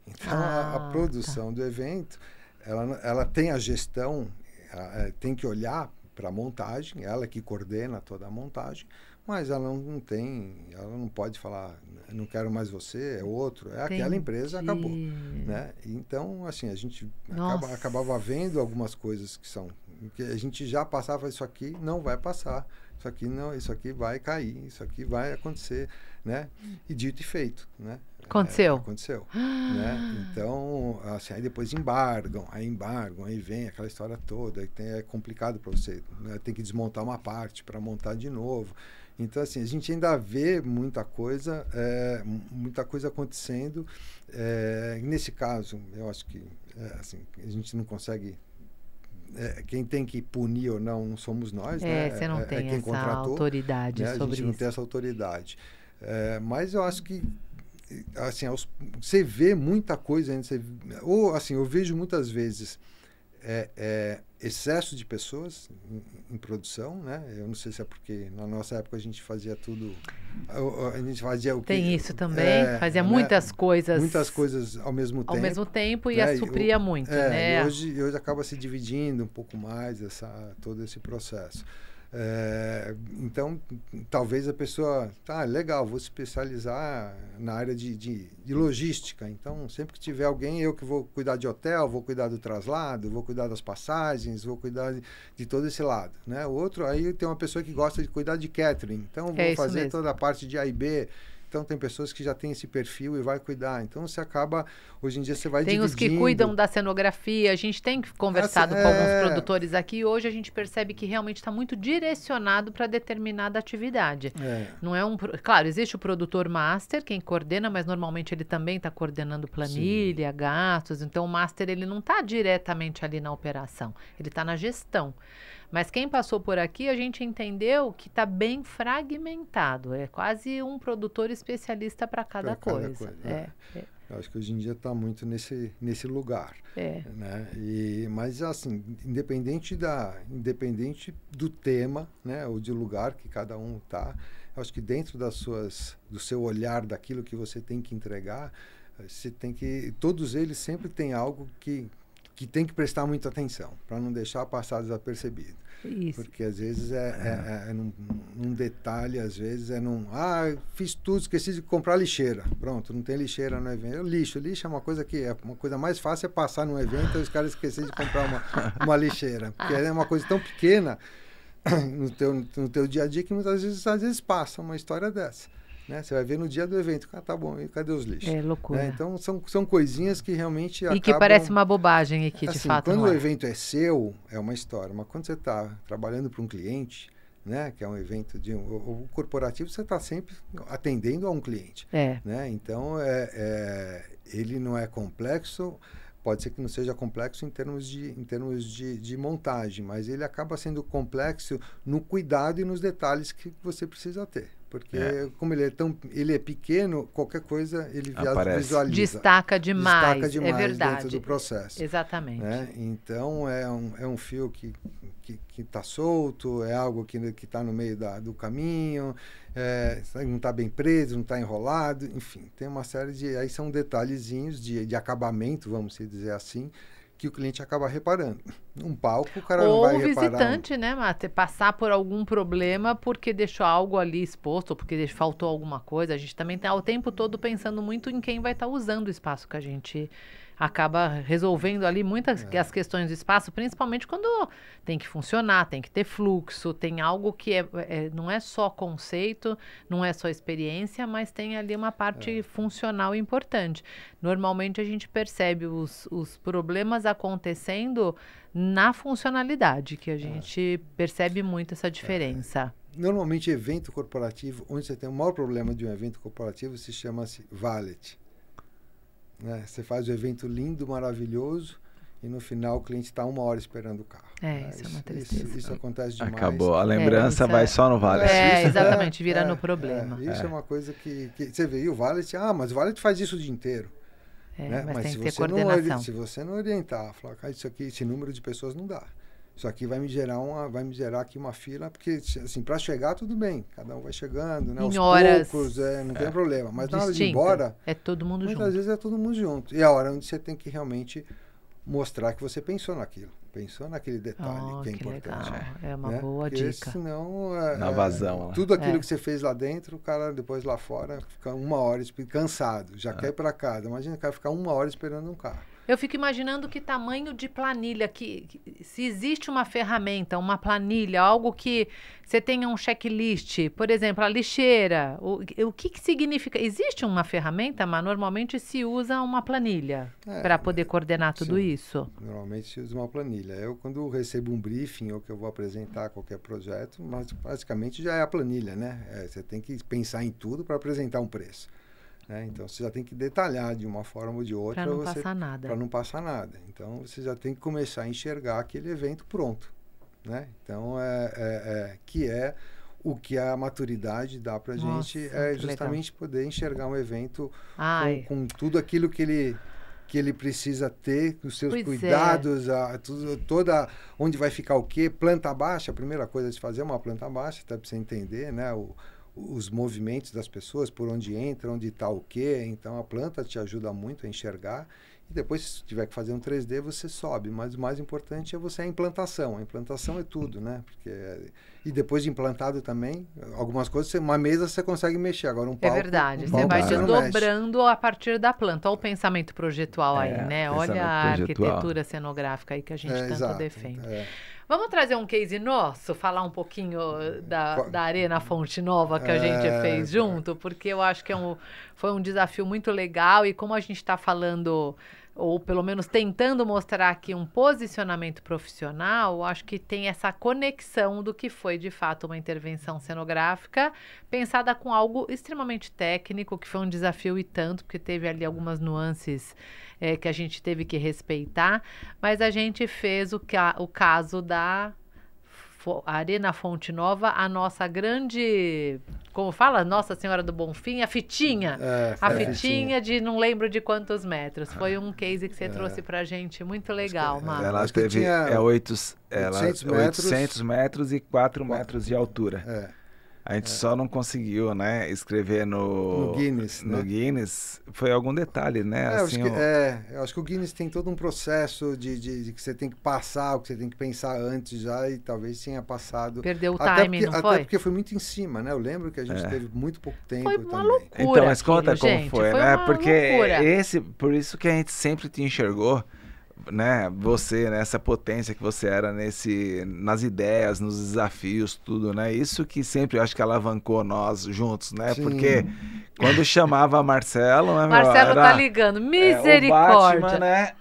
Então, a produção do evento, ela tem a gestão, tem que olhar para a montagem, ela que coordena toda a montagem, mas ela não pode falar, não quero mais você, é outro, aquela empresa, acabou, né? Então, assim, a gente acabava vendo algumas coisas que a gente já passava, isso aqui não vai passar, isso aqui vai cair, isso aqui vai acontecer, né? E dito e feito, né? Aconteceu. Aconteceu, né? Então, assim, aí depois embargam, aí vem aquela história toda, é complicado para você, né? Tem que desmontar uma parte para montar de novo. Então, assim, a gente ainda vê muita coisa acontecendo. Nesse caso, eu acho que assim, a gente não consegue... quem tem que punir ou não somos nós, né? Você não tem quem essa contratou, autoridade, né? sobre isso. A gente não tem essa autoridade. Mas eu acho que, assim, você vê muita coisa ainda. Ou, assim, eu vejo muitas vezes excesso de pessoas em produção, né? Eu não sei se é porque na nossa época a gente fazia tudo... A gente fazia o que... Tem isso também, fazia muitas coisas... Muitas coisas ao mesmo tempo. Ao mesmo tempo e supria muito, né? E hoje acaba se dividindo um pouco mais todo esse processo. Então, talvez a pessoa... legal, vou se especializar na área de logística. Então, sempre que tiver alguém, eu que vou cuidar de hotel, vou cuidar do traslado, vou cuidar das passagens, vou cuidar de todo esse lado, né? O outro, aí tem uma pessoa que gosta de cuidar de catering. Então, vou fazer toda a parte de A e B. Então, tem pessoas que já têm esse perfil e vai cuidar. Então, você acaba... Hoje em dia, você vai dividindo. Tem os que cuidam da cenografia. A gente tem conversado com alguns produtores aqui. E hoje, a gente percebe que realmente está muito direcionado para determinada atividade. Não é claro, existe o produtor master, quem coordena, mas normalmente ele também está coordenando planilha, gastos. Então, o master, ele não está diretamente ali na operação. Ele está na gestão. Mas quem passou por aqui, a gente entendeu que está bem fragmentado. É quase um produtor especialista para cada coisa. Eu acho que hoje em dia está muito nesse lugar. Né? Mas, assim, independente do tema, né, ou de lugar que cada um está, eu acho que dentro do seu olhar, daquilo que você tem que entregar, todos eles sempre têm algo que que tem que prestar muita atenção, para não deixar passar desapercebido. Isso. Porque às vezes é num detalhe, às vezes fiz tudo, esqueci de comprar lixeira. Pronto, não tem lixeira no evento. Lixo é uma coisa que uma coisa mais fácil é passar num evento e os caras esquecerem de comprar uma lixeira. Porque é uma coisa tão pequena no teu dia a dia que muitas vezes, às vezes passa uma história dessa. Né? Você vai ver no dia do evento, tá bom, e cadê os lixos? É loucura. Né? Então, são coisinhas que realmente acabam... E que parece uma bobagem e que, de assim, fato, quando não o é. evento é seu, é uma história. Mas quando você está trabalhando para um cliente, né, que é um evento o corporativo, você está sempre atendendo a um cliente. Né? Então, ele não é complexo... Pode ser que não seja complexo em termos de montagem, mas ele acaba sendo complexo no cuidado e nos detalhes que você precisa ter. Porque como ele é pequeno, qualquer coisa ele visualiza. Destaca demais, é verdade. Dentro do processo. Exatamente. Né? Então, é um fio que está solto, é algo que está no meio do caminho, não está bem preso, não está enrolado, enfim, tem uma série de... Aí são detalhezinhos de acabamento, vamos dizer assim, que o cliente acaba reparando. Um palco, o cara não vai reparar. Ou o visitante, né, Mate, passar por algum problema porque deixou algo ali exposto, ou porque faltou alguma coisa. A gente também está o tempo todo pensando muito em quem vai estar usando o espaço que a gente acaba resolvendo ali muitas as questões do espaço, principalmente quando tem que funcionar, tem que ter fluxo, tem algo que não é só conceito, não é só experiência, mas tem ali uma parte funcional importante. Normalmente a gente percebe os problemas acontecendo na funcionalidade, que a gente percebe muito essa diferença. Normalmente evento corporativo, onde você tem o maior problema de um evento corporativo, se chama-se valet. Né? Você faz o evento lindo, maravilhoso, e no final o cliente está 1 hora esperando o carro. Isso é uma tristeza. Isso acontece demais. Acabou, a lembrança vai só no valet. Exatamente, vira no problema. Isso é uma coisa que você vê, e o valet, mas o valet faz isso o dia inteiro. Né? Mas tem se que ter você coordenação. se você não orientar, falar, isso aqui, esse número de pessoas não dá. Isso aqui vai me gerar aqui uma fila, porque assim, para chegar tudo bem, cada um vai chegando, né? Em horas poucos, não tem problema. Mas na hora de ir distinta, embora, é todo mundo muitas junto. vezes é todo mundo junto. E é a hora onde você tem que realmente mostrar que você pensou naquilo, pensou naquele detalhe que é importante. Legal. É uma boa porque dica. Senão, na vazão. Tudo aquilo que você fez lá dentro, o cara depois lá fora fica 1 hora cansado, já quer ir para casa. Imagina o cara ficar 1 hora esperando um carro. Eu fico imaginando que tamanho de planilha, se existe uma ferramenta, uma planilha, algo que você tenha um checklist, por exemplo, a lixeira, o que significa? Existe uma ferramenta, mas normalmente se usa uma planilha para poder coordenar tudo isso? Normalmente se usa uma planilha. Eu, quando recebo um briefing ou que eu vou apresentar qualquer projeto, mas basicamente já é a planilha, né? Você tem que pensar em tudo para apresentar um preço. Então, você já tem que detalhar de uma forma ou de outra. Para não passar nada. Para não passar nada. Então, você já tem que começar a enxergar aquele evento pronto. Né? Então, que é o que a maturidade dá para a gente, justamente poder enxergar um evento com tudo aquilo que ele precisa ter, os seus cuidados, onde vai ficar o quê, planta baixa, a primeira coisa a se fazer é uma planta baixa, até para você entender, né, os movimentos das pessoas, por onde entra, onde está o quê. Então, a planta te ajuda muito a enxergar. E depois, se tiver que fazer um 3D, você sobe. Mas o mais importante é a implantação. A implantação é tudo, né? E depois de implantado também, algumas coisas, uma mesa você consegue mexer. Agora, um palco... É verdade. Você vai desdobrando a partir da planta. Olha o pensamento projetual aí, né? Olha a arquitetura cenográfica aí que a gente tanto defende. Vamos trazer um case nosso, falar um pouquinho da Arena Fonte Nova que a gente fez junto, porque eu acho que foi um desafio muito legal, e como a gente está falando, ou pelo menos tentando mostrar aqui um posicionamento profissional, acho que tem essa conexão do que foi de fato uma intervenção cenográfica pensada com algo extremamente técnico, que foi um desafio e tanto, porque teve ali algumas nuances que a gente teve que respeitar, mas a gente fez o caso da Arena Fonte Nova, a nossa grande, como fala? Nossa Senhora do Bonfim, a fitinha. A fitinha de não lembro de quantos metros. Foi um case que você trouxe pra gente, muito legal, Marcos. Ela teve 800 metros e 4 metros de altura. A gente só não conseguiu, né, escrever no Guinness, no né? Guinness. Foi algum detalhe, né? Assim, Eu acho que o Guinness tem todo um processo de que você tem que passar, o que você tem que pensar antes já, e talvez tenha passado. Perdeu o Até timing, porque, não até foi? porque foi muito em cima, né? Eu lembro que a gente teve muito pouco tempo Foi uma também. loucura. então, mas conta aquilo, como gente, foi, foi né? uma Porque loucura. por isso que a gente sempre te enxergou, né? Você, né? Essa potência que você era nas ideias, nos desafios, tudo, né? Isso que sempre eu acho que alavancou nós juntos, né? Sim. Porque quando chamava Marcelo, né, meu, Marcelo era, tá ligando. o Misericórdia. Batman, né?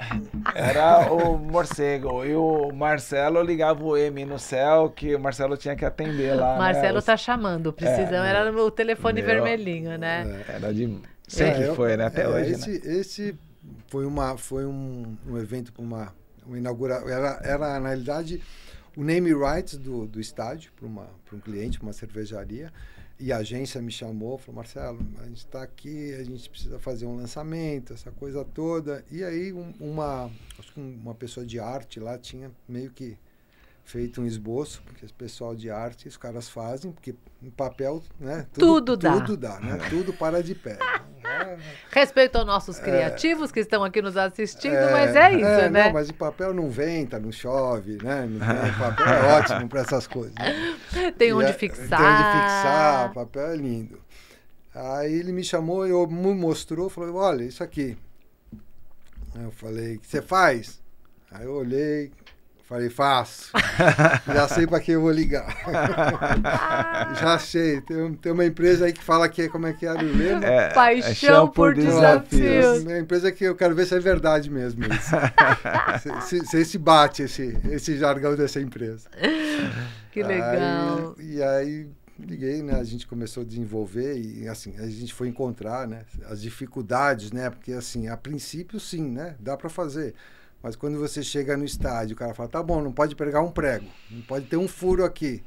Era o morcego. E o Marcelo ligava o M no céu, que o Marcelo tinha que atender lá, Marcelo né? tá chamando. Precisamos, era no telefone Meu, vermelhinho, né? Era de... Sempre foi, né? Até hoje, né? Esse foi um evento para uma inauguração. Era, na realidade, o name rights do estádio para um cliente, para uma cervejaria. E a agência me chamou, falou: Marcelo, a gente está aqui, a gente precisa fazer um lançamento, essa coisa toda. E aí acho que uma pessoa de arte lá tinha meio que feito um esboço, porque esse pessoal de arte, os caras fazem, porque em papel, né? Tudo dá. Tudo dá, né? Tudo para de pé. Respeito aos nossos criativos que estão aqui nos assistindo, mas é isso, né? Não, mas em papel não venta, não chove, né? Não tem, papel é ótimo para essas coisas. Né? Tem onde fixar. Tem onde fixar, papel é lindo. Aí ele me chamou, me mostrou, falou: olha, isso aqui. Eu falei: o que você faz? Aí eu olhei, falei: faço. Já sei para quem eu vou ligar. Já sei. Tem uma empresa aí que fala que como é que era o lema? Paixão por desafios. É uma empresa que eu quero ver se é verdade mesmo isso. se bate esse jargão dessa empresa. Que legal. E aí liguei, né? A gente começou a desenvolver e assim, a gente foi encontrar, né, as dificuldades, né? Porque assim, a princípio sim, né? Dá para fazer. Mas quando você chega no estádio, o cara fala: tá bom, não pode pregar um prego, não pode ter um furo aqui,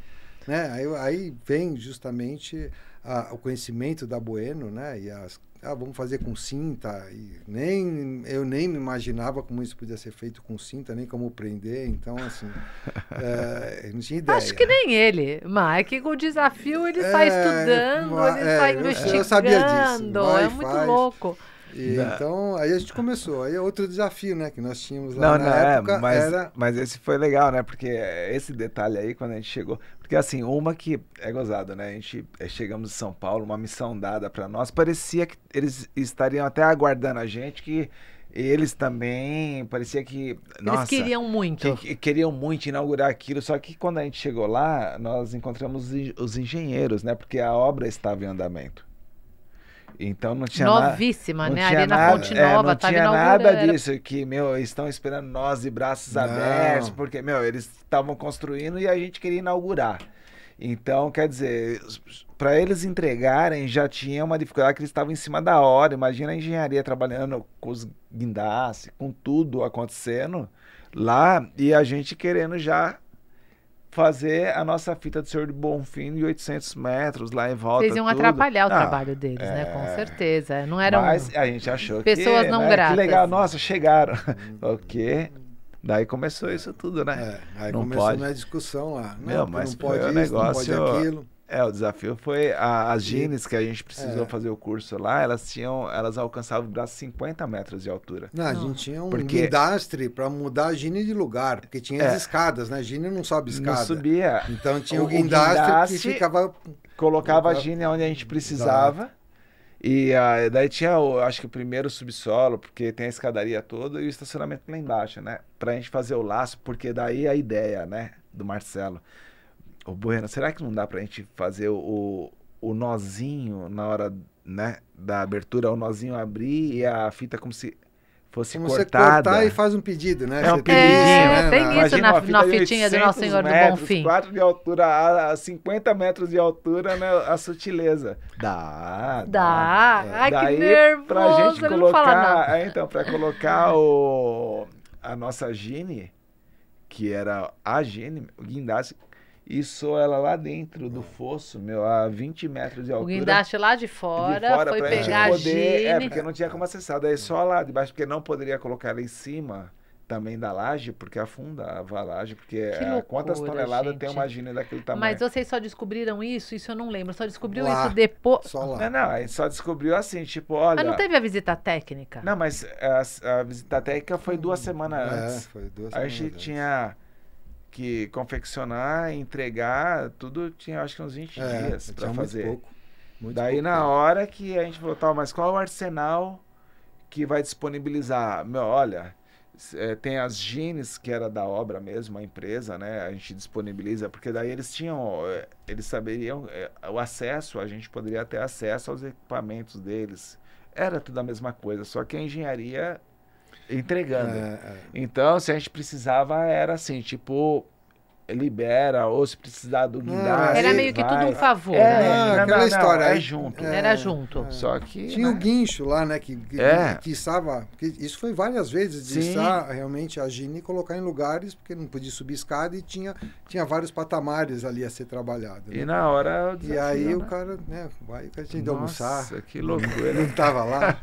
né? Aí vem justamente o conhecimento da Bueno, né? E vamos fazer com cinta. E eu nem me imaginava como isso podia ser feito com cinta, nem como prender. Então, assim, eu não tinha ideia. Acho que nem ele, mas é que com o desafio ele sai estudando, ele sai investigando. Eu sabia disso. É muito louco. Então, aí a gente começou. Aí é outro desafio, né? Que nós tínhamos lá na época. Mas esse foi legal, né? Porque esse detalhe aí, quando a gente chegou... Porque assim, uma que é gozado, né? A gente chegamos em São Paulo, uma missão dada para nós. Parecia que eles estariam até aguardando a gente, que eles também, parecia que... Nossa, eles queriam muito. Queriam muito inaugurar aquilo. Só que quando a gente chegou lá, nós encontramos os engenheiros, né? Porque a obra estava em andamento. Então não tinha novíssima, né? Ali na Fonte Nova, não tinha nada disso, que, estão esperando nós de braços abertos, porque, eles estavam construindo e a gente queria inaugurar. Então, quer dizer, para eles entregarem já tinha uma dificuldade que eles estavam em cima da hora. Imagina a engenharia trabalhando com os guindastes, com tudo acontecendo lá e a gente querendo já fazer a nossa fita do Senhor do Bonfim de 800 metros lá em volta. Vocês iam atrapalhar o trabalho deles, né? Com certeza. Não eram mas a gente achou pessoas que, não gratas. Que legal, nossa, chegaram. Ok. Daí começou isso tudo, né? Aí não começou pode. a discussão lá. Mas não pode foi isso, negócio, não pode aquilo. O desafio foi as Gines que a gente precisou fazer o curso lá, elas alcançavam o braço 50 metros de altura. Não, a gente tinha um guindastre para mudar a Gine de lugar, porque tinha as escadas, né? A Gine não sobe escada. Não subia. Então tinha o guindastre que ficava... Colocava a Gine onde a gente precisava. Exato. E daí tinha, acho que o primeiro subsolo, porque tem a escadaria toda e o estacionamento lá embaixo, né? Pra gente fazer o laço, porque daí a ideia, né? Do Marcelo. Ô, Bueno, será que não dá pra gente fazer o nozinho na hora, né, da abertura, o nozinho abrir e a fita como se fosse cortada? Você cortar e faz um pedido, né? É um pedidinho, né? Tem isso na fitinha do Nosso Senhor do Bonfim. 4 de altura, a 50 metros de altura, né, a sutileza. Dá. Ai, daí, que nervoso, pra gente ele não fala nada. Então, pra colocar a nossa Gine, que era a Gine, o guindaste, isso ela lá dentro do fosso, a 20 metros de altura. O guindaste lá de fora foi pegar a Gine. Porque não tinha como acessar, daí só lá de baixo, porque não poderia colocar ela em cima, também da laje, porque afundava a laje, porque Que loucura, quantas toneladas tem gente. uma gine daquele tamanho? Mas vocês só descobriram isso? Isso eu não lembro. Só descobriu Lá, isso depois. Só lá. Não, a gente só descobriu assim, tipo, olha... Mas não teve a visita técnica? Não, mas a visita técnica foi 2 semanas antes. Foi 2 A semanas gente antes. tinha que confeccionar, entregar, tudo tinha acho que uns 20 dias tinha para muito fazer. pouco, muito Daí pouco na tempo. hora que a gente falou, tá, mas qual é o arsenal que vai disponibilizar? Meu, olha, tem as jeans que era da obra mesmo, a empresa, né? A gente disponibiliza, porque daí eles tinham, eles saberiam o acesso, a gente poderia ter acesso aos equipamentos deles. Era tudo a mesma coisa, só que a engenharia entregando. Então, se a gente precisava, era assim, tipo, libera, ou se precisar do guindaste, Era meio que vai. tudo um favor, É, né? Não, aquela história é aí. junto. Era junto. Só que, Tinha né? o guincho lá, né? Que É. estava. Isso foi várias vezes, de Sim. içar realmente a gine e colocar em lugares, porque não podia subir escada e tinha vários patamares ali a ser trabalhado. E Né? na hora... o E desafio, aí né? o cara, né, vai com a gente Nossa, almoçar. que loucura. Não tava lá.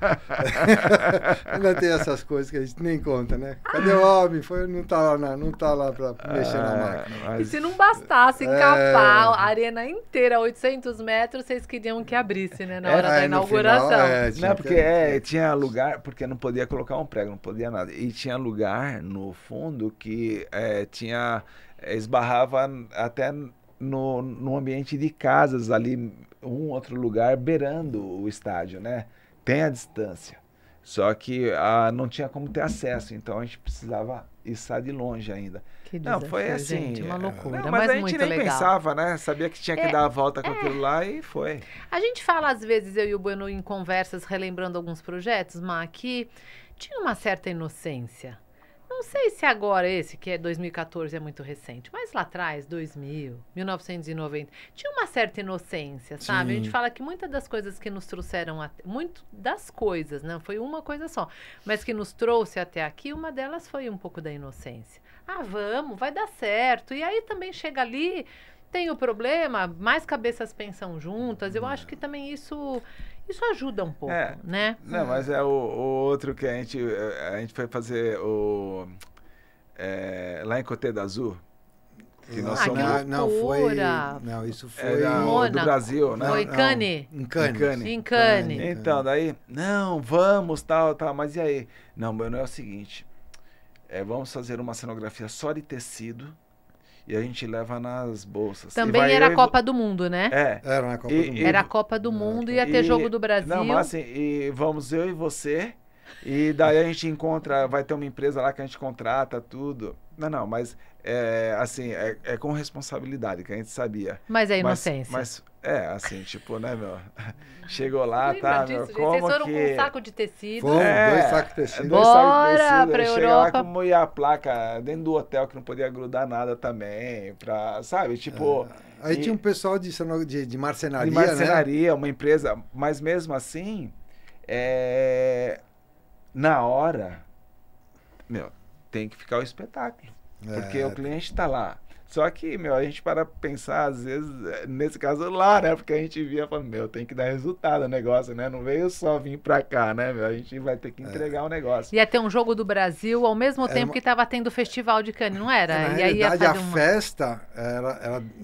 Ainda tem essas coisas que a gente nem conta, né? Cadê o homem? Não tá lá pra mexer na máquina. E Mas, se não bastasse encapar a arena inteira, 800 metros, vocês queriam que abrisse, né? Na hora da no inauguração. final, tinha não, que- porque tinha lugar, porque não podia colocar um prego, não podia nada. E tinha lugar no fundo que esbarrava até no ambiente de casas ali, um outro lugar beirando o estádio, né? Tem a distância. Só que não tinha como ter acesso, então a gente precisava içar de longe ainda. Que Não, desafio, foi assim. gente, uma loucura, não, mas a gente muito nem legal. pensava, né? Sabia que tinha que dar a volta com aquilo lá e foi. A gente fala, às vezes, eu e o Bueno em conversas, relembrando alguns projetos, Má, que tinha uma certa inocência. Não sei se agora esse, que é 2014, é muito recente, mas lá atrás, 2000, 1990, tinha uma certa inocência, sabe? A gente fala que muitas das coisas que nos trouxeram, muito das coisas, não foi uma coisa só, mas que nos trouxe até aqui, uma delas foi um pouco da inocência. Ah, vamos, vai dar certo. E aí também chega ali, tem o problema, mais cabeças pensam juntas. Eu acho que também isso ajuda um pouco, né? Não, mas é o outro que a gente foi fazer lá em Coté do Azul. Que nós Ah, somos que não, foi. loucura. Não, isso foi. era do Mônaco. Brasil, né? Foi Não, Cannes? Em Cannes. Cannes. Em Cannes. Então, daí, não, vamos, tal, mas e aí? Não, mano, é o seguinte, vamos fazer uma cenografia só de tecido e a gente leva nas bolsas. Também era a Copa do Mundo, né? Era na Copa E- do Mundo. Era a Copa do Mundo, ia ter jogo do Brasil. Não, mas assim, e vamos eu e você, e daí a gente encontra, vai ter uma empresa lá que a gente contrata, tudo. Não, mas assim, é com responsabilidade, que a gente sabia. Mas é inocência. Mas assim, tipo, né, meu? Chegou lá, Lembra tá, disso, meu, gente? como Vocês foram que... com um saco de tecido. Fomos, 2 sacos de tecido. dois sacos de Bora tecido, pra aí chega Europa. lá como ia a placa dentro do hotel que não podia grudar nada também, sabe, tipo... Aí tinha um pessoal de marcenaria, de marcenaria, uma empresa, mas mesmo assim, na hora, meu, tem que ficar o espetáculo, porque o cliente está lá. Só que, meu, a gente para pensar, às vezes, nesse caso lá, né? Porque a gente via falando, meu, tem que dar resultado o negócio, né? Não veio só vir pra cá, né, meu? A gente vai ter que entregar o negócio. Ia ter um jogo do Brasil ao mesmo tempo que estava tendo o Festival de Cannes, não era? Na E aí ia realidade, fazer a festa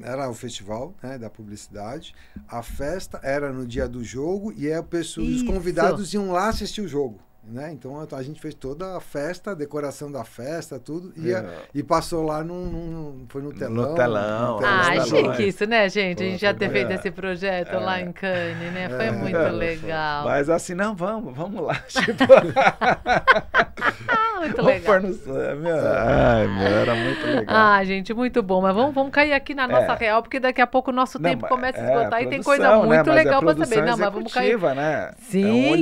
era o festival, né, da publicidade. A festa era no dia do jogo e os Isso. convidados iam lá assistir o jogo. Né? Então a gente fez toda a festa, a decoração da festa, tudo, e passou lá foi no telão. No telão. Ah, Tá chique bom, isso, né, gente? A gente já foi ter bom. feito esse projeto lá em Cannes, né? Foi muito legal. Mas assim, não, vamos lá. Tipo, Muito vamos legal. pôr meu, era muito legal. Ah, gente, muito bom. Mas vamos cair aqui na nossa real, porque daqui a pouco o nosso tempo começa a esgotar e tem coisa muito legal pra saber. Não, mas vamos cair. Né? Sim,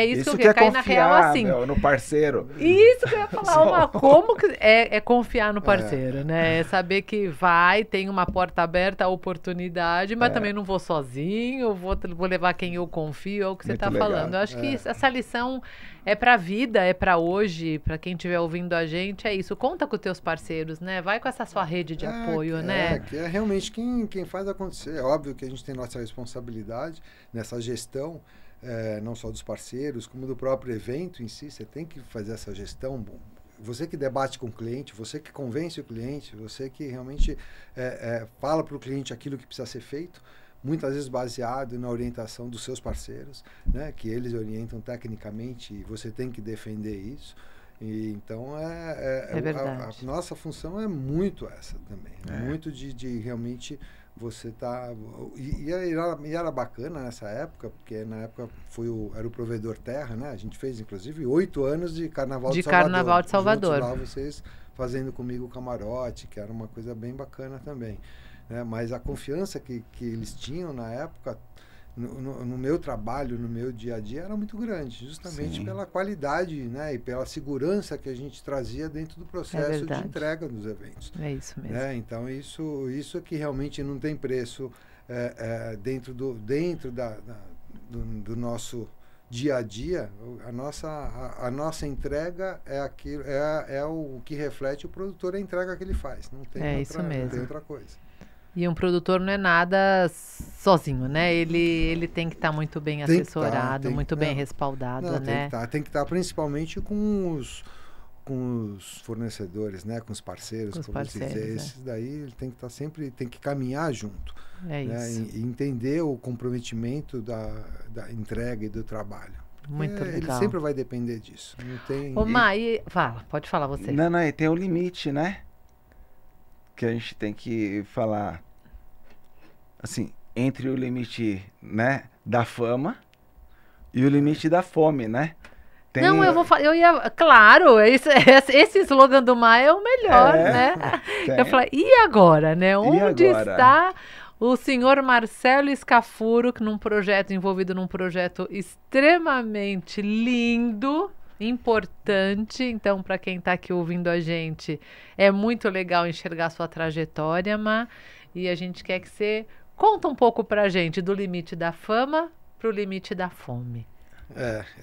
isso que eu queria cair na real assim. Meu, no parceiro. Isso que eu ia falar, como que é confiar no parceiro, né? É saber que tem uma porta aberta à oportunidade, mas também não vou sozinho, vou levar quem eu confio, é o que você está falando. Eu acho que essa lição é para a vida, é para hoje, para quem estiver ouvindo a gente, é isso. Conta com os teus parceiros, né? Vai com essa sua rede de apoio, né? Que é realmente quem faz acontecer. É óbvio que a gente tem nossa responsabilidade nessa gestão, não só dos parceiros, como do próprio evento em si. Você tem que fazer essa gestão você que debate com o cliente, você que convence o cliente, você que realmente fala para o cliente aquilo que precisa ser feito, muitas vezes baseado na orientação dos seus parceiros, né, que eles orientam tecnicamente e você tem que defender isso. E, então, a nossa função é muito essa também. Muito de realmente você tá... E era bacana nessa época, porque na época era o provedor Terra, né? A gente fez, inclusive, 8 anos de Carnaval de Salvador. Carnaval de Salvador. Lá vocês fazendo comigo o camarote, que era uma coisa bem bacana também. Né? Mas a confiança que eles tinham na época... No meu trabalho, no meu dia a dia, era muito grande, justamente pela qualidade, né, e pela segurança que a gente trazia dentro do processo de entrega dos eventos. É isso mesmo. Então, isso é que realmente não tem preço dentro do nosso dia a dia. A nossa entrega é o que reflete o produtor, a entrega que ele faz. Não tem isso mesmo. Não tem outra coisa. E um produtor não é nada sozinho, né? Ele tem que estar muito bem assessorado, muito bem respaldado, né? Tem que estar principalmente com os fornecedores, né? Com os parceiros. Com os parceiros, esses daí ele tem que estar sempre, tem que caminhar junto. É isso. E entender o comprometimento da entrega e do trabalho. Muito legal. Ele sempre vai depender disso. Não tem... Ô, pode falar você. Não, e tem um limite, né? Que a gente tem que falar, assim, entre o limite, né, da fama e o limite da fome, né? Não, claro, esse slogan do Maia é o melhor, né? Eu falei, e agora, né? Onde está o senhor Marcelo Scafuro, que envolvido num projeto extremamente lindo, importante. Então, para quem está aqui ouvindo a gente, é muito legal enxergar a sua trajetória, Má, e a gente quer que você conta um pouco para a gente do limite da fama para o limite da fome.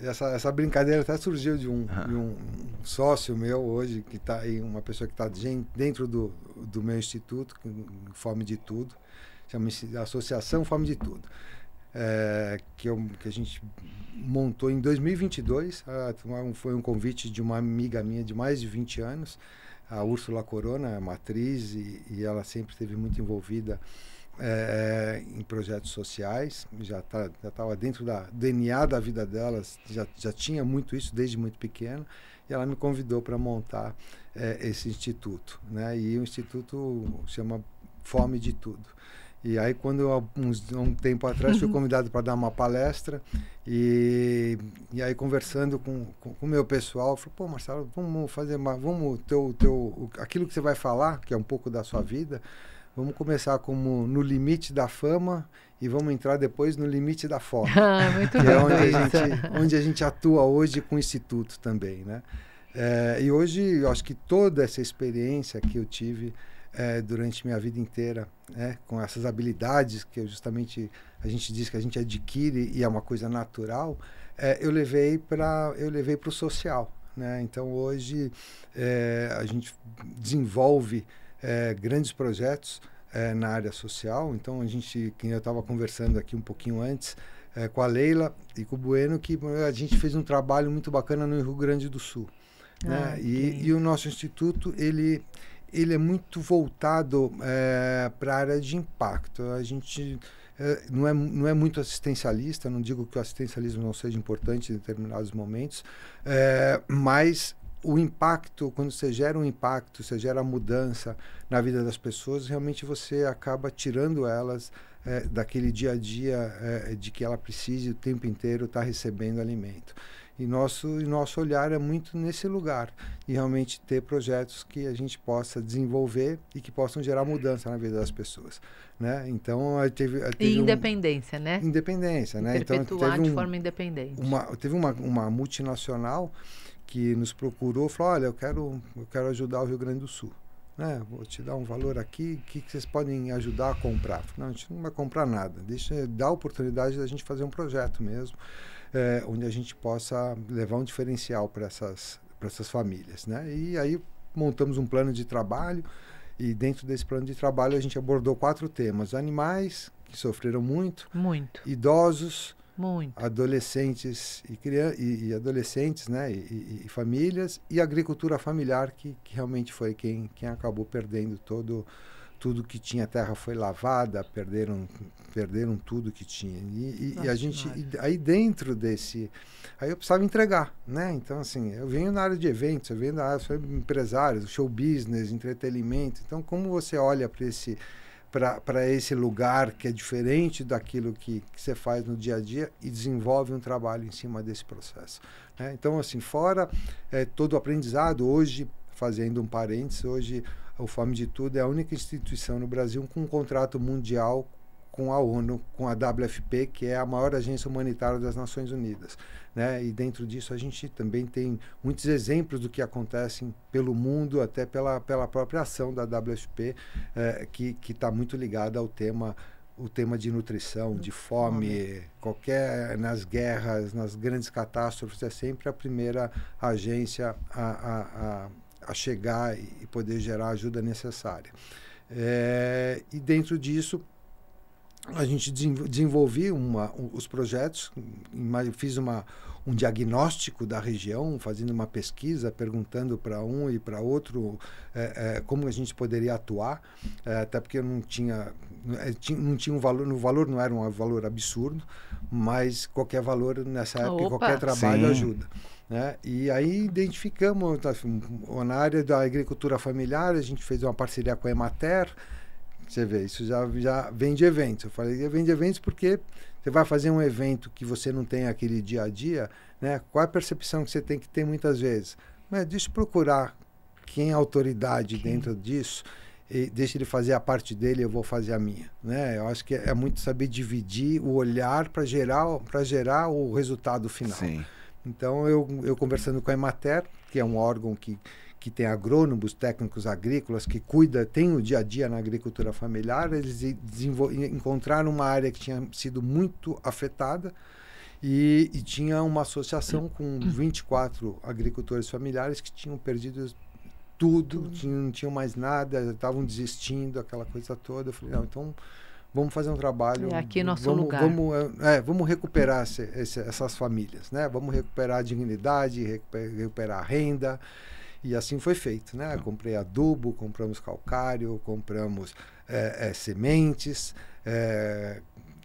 Essa brincadeira até surgiu de um sócio meu hoje, que está aí, uma pessoa que está dentro do meu instituto, Fome de Tudo, chama-se Associação Fome de Tudo. Que a gente montou em 2022, foi um convite de uma amiga minha de mais de 20 anos, a Úrsula Corona, a matriz, e ela sempre esteve muito envolvida em projetos sociais, já estava dentro da DNA da vida delas, já tinha muito isso desde muito pequeno, e ela me convidou para montar esse instituto, né? E o instituto chama Fome de Tudo. E aí, quando um tempo atrás fui convidado para dar uma palestra, e aí conversando com o meu pessoal, falei, pô, Marcelo, vamos fazer aquilo que você vai falar, que é um pouco da sua vida, vamos começar como no limite da fama e vamos entrar depois no limite da fome. Muito que é onde a gente atua hoje com o Instituto também, né? E hoje, eu acho que toda essa experiência que eu tive durante minha vida inteira, né, com essas habilidades que justamente a gente diz que a gente adquire e é uma coisa natural, eu levei para o social, né? Então hoje a gente desenvolve grandes projetos na área social. Então quem eu estava conversando aqui um pouquinho antes com a Leila e com o Bueno, que a gente fez um trabalho muito bacana no Rio Grande do Sul, né? E o nosso instituto ele é muito voltado para a área de impacto. A gente não é muito assistencialista, não digo que o assistencialismo não seja importante em determinados momentos, mas o impacto, quando você gera um impacto, você gera mudança na vida das pessoas, realmente você acaba tirando elas daquele dia a dia de que ela precise o tempo inteiro estar recebendo alimento. E nosso olhar é muito nesse lugar, e realmente ter projetos que a gente possa desenvolver e que possam gerar mudança na vida das pessoas, né? Então teve independência, né? Independência, né? Perpetuar de forma independente. Teve uma multinacional que nos procurou, falou, olha, eu quero ajudar o Rio Grande do Sul, né? Vou te dar um valor aqui, o que vocês podem ajudar a comprar? Não, a gente não vai comprar nada, deixa dar a oportunidade da gente fazer um projeto mesmo, onde a gente possa levar um diferencial para essas famílias, né? E aí montamos um plano de trabalho, e dentro desse plano de trabalho a gente abordou 4 temas: animais, que sofreram muito, idosos, Muito. adolescentes e adolescentes, né, e famílias, e agricultura familiar, que realmente foi quem acabou perdendo tudo que tinha. A terra foi lavada, perderam tudo que tinha. E a gente, aí dentro desse, aí eu precisava entregar, né? Então, assim, eu venho na área de eventos, eu venho da área, sou empresário, show business, entretenimento. Então, como você olha para esse lugar que é diferente daquilo que você faz no dia a dia e desenvolve um trabalho em cima desse processo, né? Então, assim, fora todo o aprendizado, hoje, fazendo um parênteses, hoje o Fome de Tudo é a única instituição no Brasil com um contrato mundial com a ONU, com a WFP, que é a maior agência humanitária das Nações Unidas, né? E dentro disso a gente também tem muitos exemplos do que acontecem pelo mundo, até pela própria ação da WFP, que está muito ligada ao tema de nutrição, de fome, nas guerras, nas grandes catástrofes, é sempre a primeira agência a chegar e poder gerar a ajuda necessária. E dentro disso, a gente desenvolveu os projetos, fiz um diagnóstico da região, fazendo uma pesquisa, perguntando para um e para outro como a gente poderia atuar, até porque não tinha um valor, o valor não era um valor absurdo, mas qualquer valor nessa época, qualquer trabalho ajuda, né? E aí identificamos, na área da agricultura familiar, a gente fez uma parceria com a Emater. Você vê, isso já vem de eventos. Eu falei, vem de eventos porque você vai fazer um evento que você não tem aquele dia a dia, né? Qual é a percepção que você tem que ter muitas vezes? Mas deixa eu procurar quem é autoridade dentro disso, e deixa ele fazer a parte dele, eu vou fazer a minha, né? Eu acho que é muito saber dividir o olhar para gerar o resultado final. Sim. Então, eu conversando com a Emater, que é um órgão que tem agrônomos, técnicos agrícolas, que tem o dia a dia na agricultura familiar, eles encontraram uma área que tinha sido muito afetada e tinha uma associação com 24 agricultores familiares que tinham perdido tudo, não tinham mais nada, estavam desistindo, aquela coisa toda. Eu falei, não, então vamos fazer um trabalho. É aqui nosso lugar. Vamos recuperar essas famílias, né? Vamos recuperar a dignidade, recuperar a renda. E assim foi feito, né? Comprei adubo, compramos calcário, compramos sementes,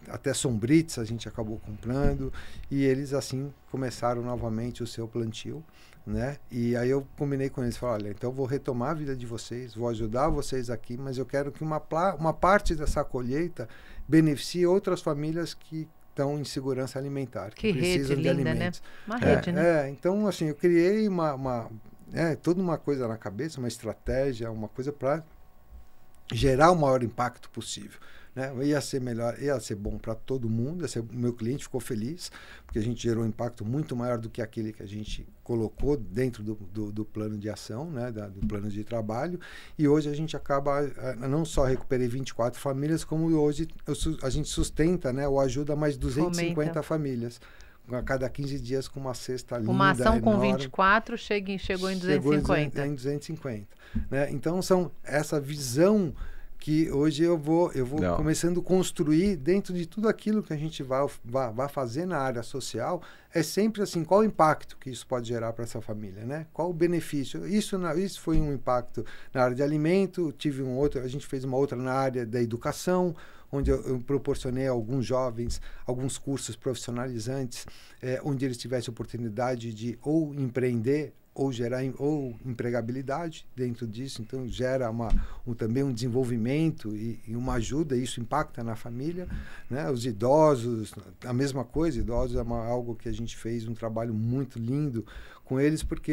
até sombrites a gente acabou comprando, e eles assim começaram novamente o seu plantio, né? E aí eu combinei com eles, falei, olha, então eu vou retomar a vida de vocês, vou ajudar vocês aqui, mas eu quero que uma parte dessa colheita beneficie outras famílias que estão em segurança alimentar, que precisam de linda, alimentos. Né? Uma rede, né? Então, assim, eu criei toda uma coisa na cabeça, uma estratégia, uma coisa para gerar o maior impacto possível, né? Ia ser melhor, ia ser bom para todo mundo. O meu cliente ficou feliz, porque a gente gerou um impacto muito maior do que aquele que a gente colocou dentro do plano de ação, né? Do plano de trabalho. E hoje a gente acaba, não só recuperei 24 famílias, como hoje a gente sustenta, né? Ou ajuda mais 250 famílias. A cada 15 dias com uma cesta linda, uma ação enorme. Com 24 chegou em 250. Em 250. Né? Então, essa visão que hoje eu vou começando a construir dentro de tudo aquilo que a gente vai fazer na área social, é sempre assim, qual o impacto que isso pode gerar para essa família, né? Qual o benefício? Isso foi um impacto na área de alimento, a gente fez uma outra na área da educação, onde eu proporcionei a alguns jovens alguns cursos profissionalizantes, onde eles tivessem oportunidade de ou empreender ou gerar empregabilidade dentro disso. Então gera também um desenvolvimento e uma ajuda, e isso impacta na família, né? Os idosos, a mesma coisa. Idosos é algo que a gente fez um trabalho muito lindo com eles, porque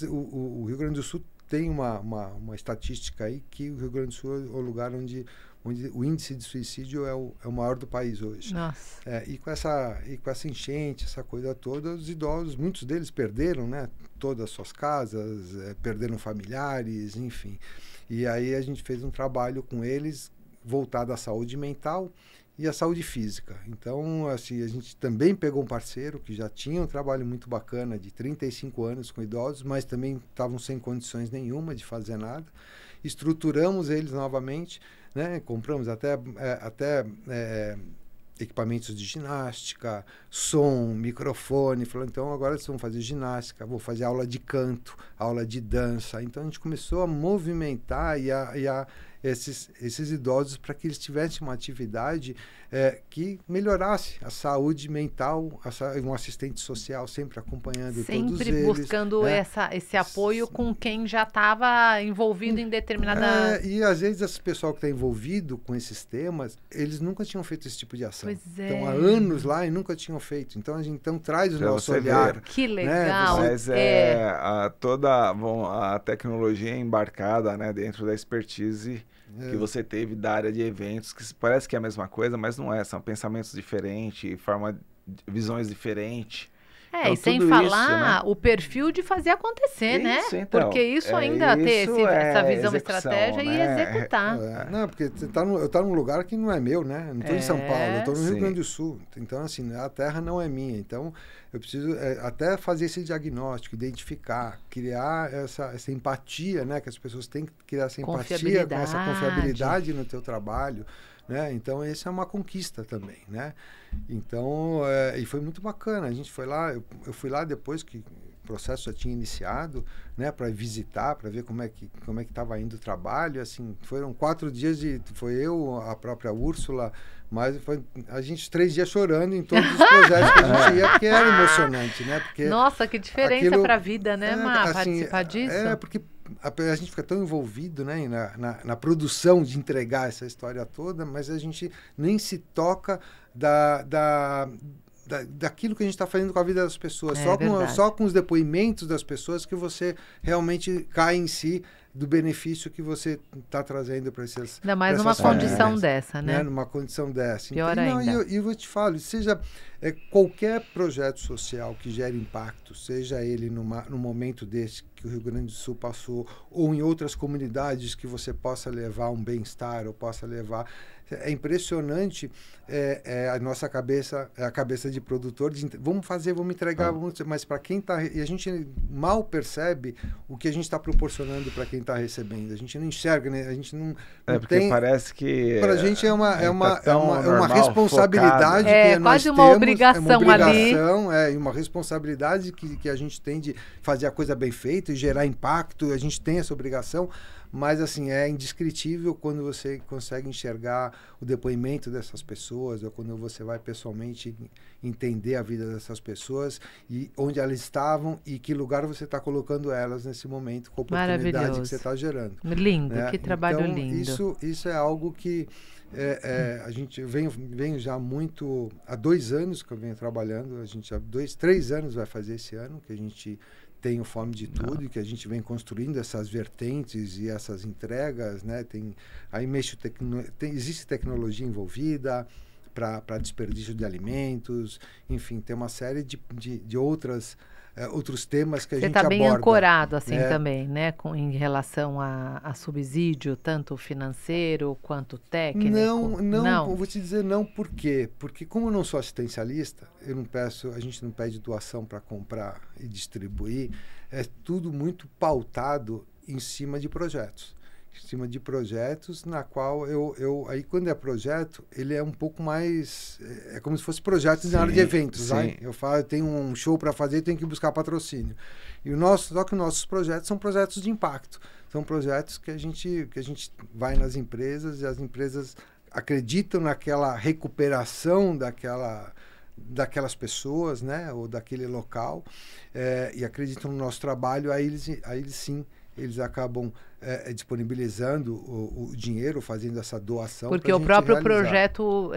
o Rio Grande do Sul tem uma estatística aí que o Rio Grande do Sul é o lugar onde o índice de suicídio é o maior do país hoje. Nossa. E com essa enchente, essa coisa toda, os idosos, muitos deles perderam, né, todas as suas casas, perderam familiares, enfim. E aí a gente fez um trabalho com eles voltado à saúde mental e à saúde física. Então, assim, a gente também pegou um parceiro que já tinha um trabalho muito bacana, de 35 anos com idosos, mas também estavam sem condições nenhuma de fazer nada. Estruturamos eles novamente, né? Compramos até equipamentos de ginástica, som, microfone. Falou, então agora vocês vão fazer ginástica, vou fazer aula de canto, aula de dança. Então a gente começou a movimentar esses idosos para que eles tivessem uma atividade que melhorasse a saúde mental, um assistente social sempre acompanhando todos eles. Sempre buscando esse apoio com quem já estava envolvido em determinada... E às vezes esse pessoal que está envolvido com esses temas, eles nunca tinham feito esse tipo de ação. Pois é. Estão há anos lá e nunca tinham feito. Então a gente traz o nosso olhar. Que legal. Né? Mas toda a tecnologia embarcada, né, dentro da expertise que você teve da área de eventos, que parece que é a mesma coisa, mas não é. São pensamentos diferentes, visões diferentes. Então, e sem falar o perfil de fazer acontecer, né? Então, porque isso ainda ter essa visão, estratégia, né? E executar. Não, porque eu estou num lugar que não é meu, né? Não estou em São Paulo, eu estou no Rio Grande do Sul. Então, assim, a terra não é minha. Então, eu preciso até fazer esse diagnóstico, identificar, criar essa empatia, né? Que as pessoas têm que criar essa empatia, com essa confiabilidade no teu trabalho. Né? Então, essa é uma conquista também, né? Então, e foi muito bacana. A gente foi lá, eu fui lá depois que o processo já tinha iniciado, né? Para visitar, para ver como é que estava indo o trabalho. Assim, foram 4 dias foi eu, a própria Úrsula, mas foi a gente 3 dias chorando em todos os projetos que a gente ia, porque era emocionante, né? Porque nossa, que diferença para a vida, né, Má, participar disso? Porque a gente fica tão envolvido, né, na produção de entregar essa história toda, mas a gente nem se toca daquilo que a gente está fazendo com a vida das pessoas. Só com os depoimentos das pessoas que você realmente cai em si do benefício que você está trazendo para essas... Ainda mais numa condição dessa, né? Numa condição dessa. Pior ainda. E eu vou te falar, seja qualquer projeto social que gere impacto, seja ele num momento desse que o Rio Grande do Sul passou, ou em outras comunidades que você possa levar um bem-estar, ou possa levar... É impressionante a nossa cabeça, a cabeça de produtor, vamos entregar, mas para quem está... E a gente mal percebe o que a gente está proporcionando para quem está recebendo. A gente não enxerga, né? A gente não porque tem... parece que... Para a gente é uma normal, responsabilidade que nós quase uma obrigação ali. E uma responsabilidade que a gente tem de fazer a coisa bem feita e gerar impacto. A gente tem essa obrigação. Mas, assim, é indescritível quando você consegue enxergar o depoimento dessas pessoas, ou quando você vai pessoalmente entender a vida dessas pessoas e onde elas estavam e que lugar você está colocando elas nesse momento, com a oportunidade que você está gerando. Lindo, né? Que trabalho então, lindo. Isso é algo que a gente vem já muito... Há 2 anos que eu venho trabalhando, a gente já 3 anos vai fazer esse ano, que a gente... tem o Fome de Tudo, e que a gente vem construindo essas vertentes e essas entregas, né? Existe tecnologia envolvida para desperdício de alimentos, enfim, tem uma série de outros temas que a gente aborda. Você está bem ancorado, assim, também, né? Em relação a subsídio, tanto financeiro quanto técnico? Não, vou te dizer não, por quê? Porque como eu não sou assistencialista, a gente não pede doação para comprar e distribuir, é tudo muito pautado em cima de projetos. Em cima de projetos na qual aí quando é projeto, ele é um pouco mais, é como se fosse projetos na área de eventos, vai? Eu tenho um show para fazer, tenho que buscar patrocínio. Só que os nossos projetos são projetos de impacto, são projetos que a gente vai nas empresas e as empresas acreditam naquela recuperação daquelas pessoas, né, ou daquele local, e acreditam no nosso trabalho, aí eles sim, eles acabam disponibilizando o dinheiro, fazendo essa doação. Porque o próprio projeto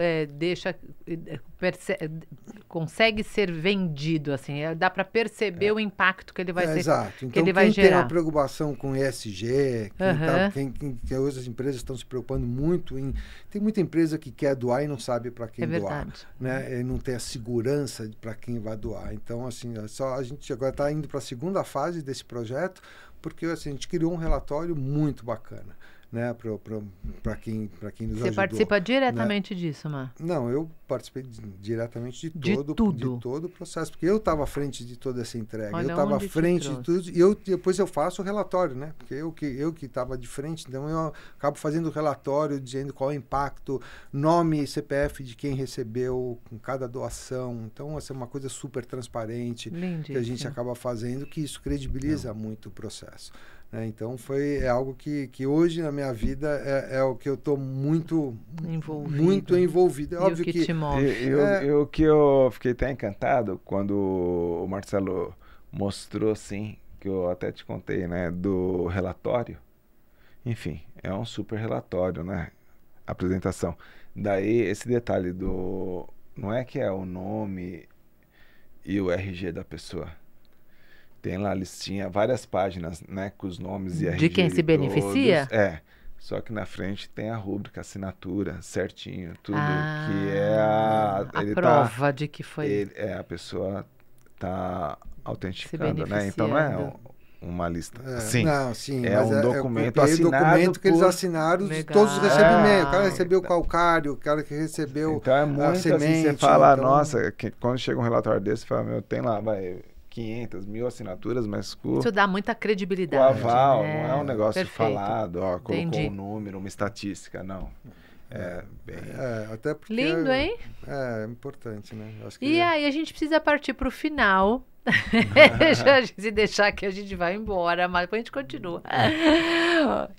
consegue ser vendido, assim, dá para perceber o impacto que ele vai ter. Exato. Então, quem vai gerar. Tem uma preocupação com ESG, que outras empresas estão se preocupando muito em... Tem muita empresa que quer doar e não sabe para quem doar. Né? E não tem a segurança para quem vai doar. Então, assim, a gente agora está indo para a segunda fase desse projeto, porque assim, a gente criou um relatório muito bacana, né, para quem nos Você ajudou. participa diretamente disso, Mar? Não, eu participei diretamente de todo o processo, porque eu estava à frente de toda essa entrega. Olha, eu estava à onde te frente de trouxe. tudo, e depois eu faço o relatório, né? Porque eu que estava de frente, então eu acabo fazendo o relatório, dizendo qual é o impacto, nome e CPF de quem recebeu com cada doação. Então, essa é uma coisa super transparente que a gente acaba fazendo, que isso credibiliza muito o processo. Então é algo que hoje na minha vida é o que eu estou muito envolvido. É e óbvio o que te move. O que eu fiquei até encantado quando o Marcelo mostrou, assim, que eu até te contei, né, do relatório. Enfim, é um super relatório, né? Apresentação. Daí esse detalhe não é que é o nome e o RG da pessoa. Tem lá a listinha, várias páginas, né, com os nomes e RG de quem se beneficia? Só que na frente tem a rúbrica, assinatura, certinho, tudo que é a prova de que foi. A pessoa tá autenticando, né? Então não é uma lista. Sim, não, sim, é um documento assinado. Documento que eles assinaram de todos os recebimentos. O cara recebeu o calcário, o cara que recebeu então é muito a semente. Assim, você fala, nossa, quando chega um relatório desse, você fala, meu, tem lá, vai 500, 1000 assinaturas, mas isso dá muita credibilidade. O aval, né? não é um negócio Perfeito. falado, colocou um número, uma estatística, não. Até porque lindo, hein? É importante, né? Acho que aí a gente precisa partir para o final. Se deixar que a gente vai embora, mas depois a gente continua.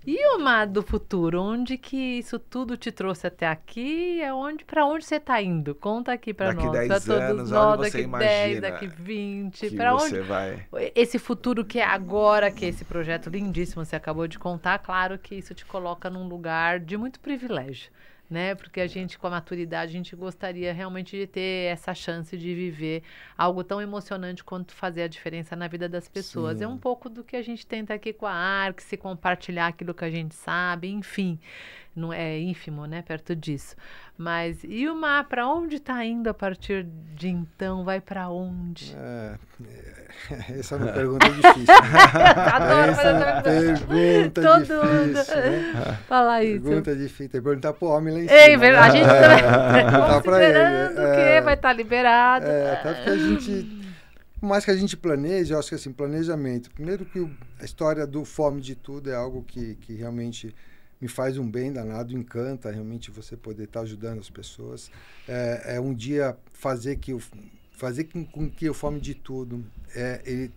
E o Mar do futuro? Onde que isso tudo te trouxe até aqui? Para onde você está indo? Conta aqui para nós. Daqui 10 anos, nós, daqui 10, daqui 20. Para onde vai? Esse futuro que é agora, que é esse projeto lindíssimo você acabou de contar, claro que isso te coloca num lugar de muito privilégio. Né? Porque a gente, com a maturidade, a gente gostaria realmente de ter essa chance de viver algo tão emocionante quanto fazer a diferença na vida das pessoas. Sim. É um pouco do que a gente tenta aqui com a Arx, compartilhar aquilo que a gente sabe, enfim. Não é ínfimo, né? Perto disso. Mas, e o Mar, para onde está indo a partir de então? Vai para onde? Essa é uma pergunta difícil. Adoro fazer essa pergunta difícil. Né? Fala isso. Pergunta difícil. Tem que perguntar pro homem lá em Ei, cima. a gente tá esperando que vai estar liberado. Até porque a gente... Por mais que a gente planeje, eu acho que assim, planejamento. Primeiro que a história do Fome de Tudo é algo que realmente me faz um bem danado, encanta realmente você poder estar ajudando as pessoas. É um dia fazer com que o Fome de Tudo ele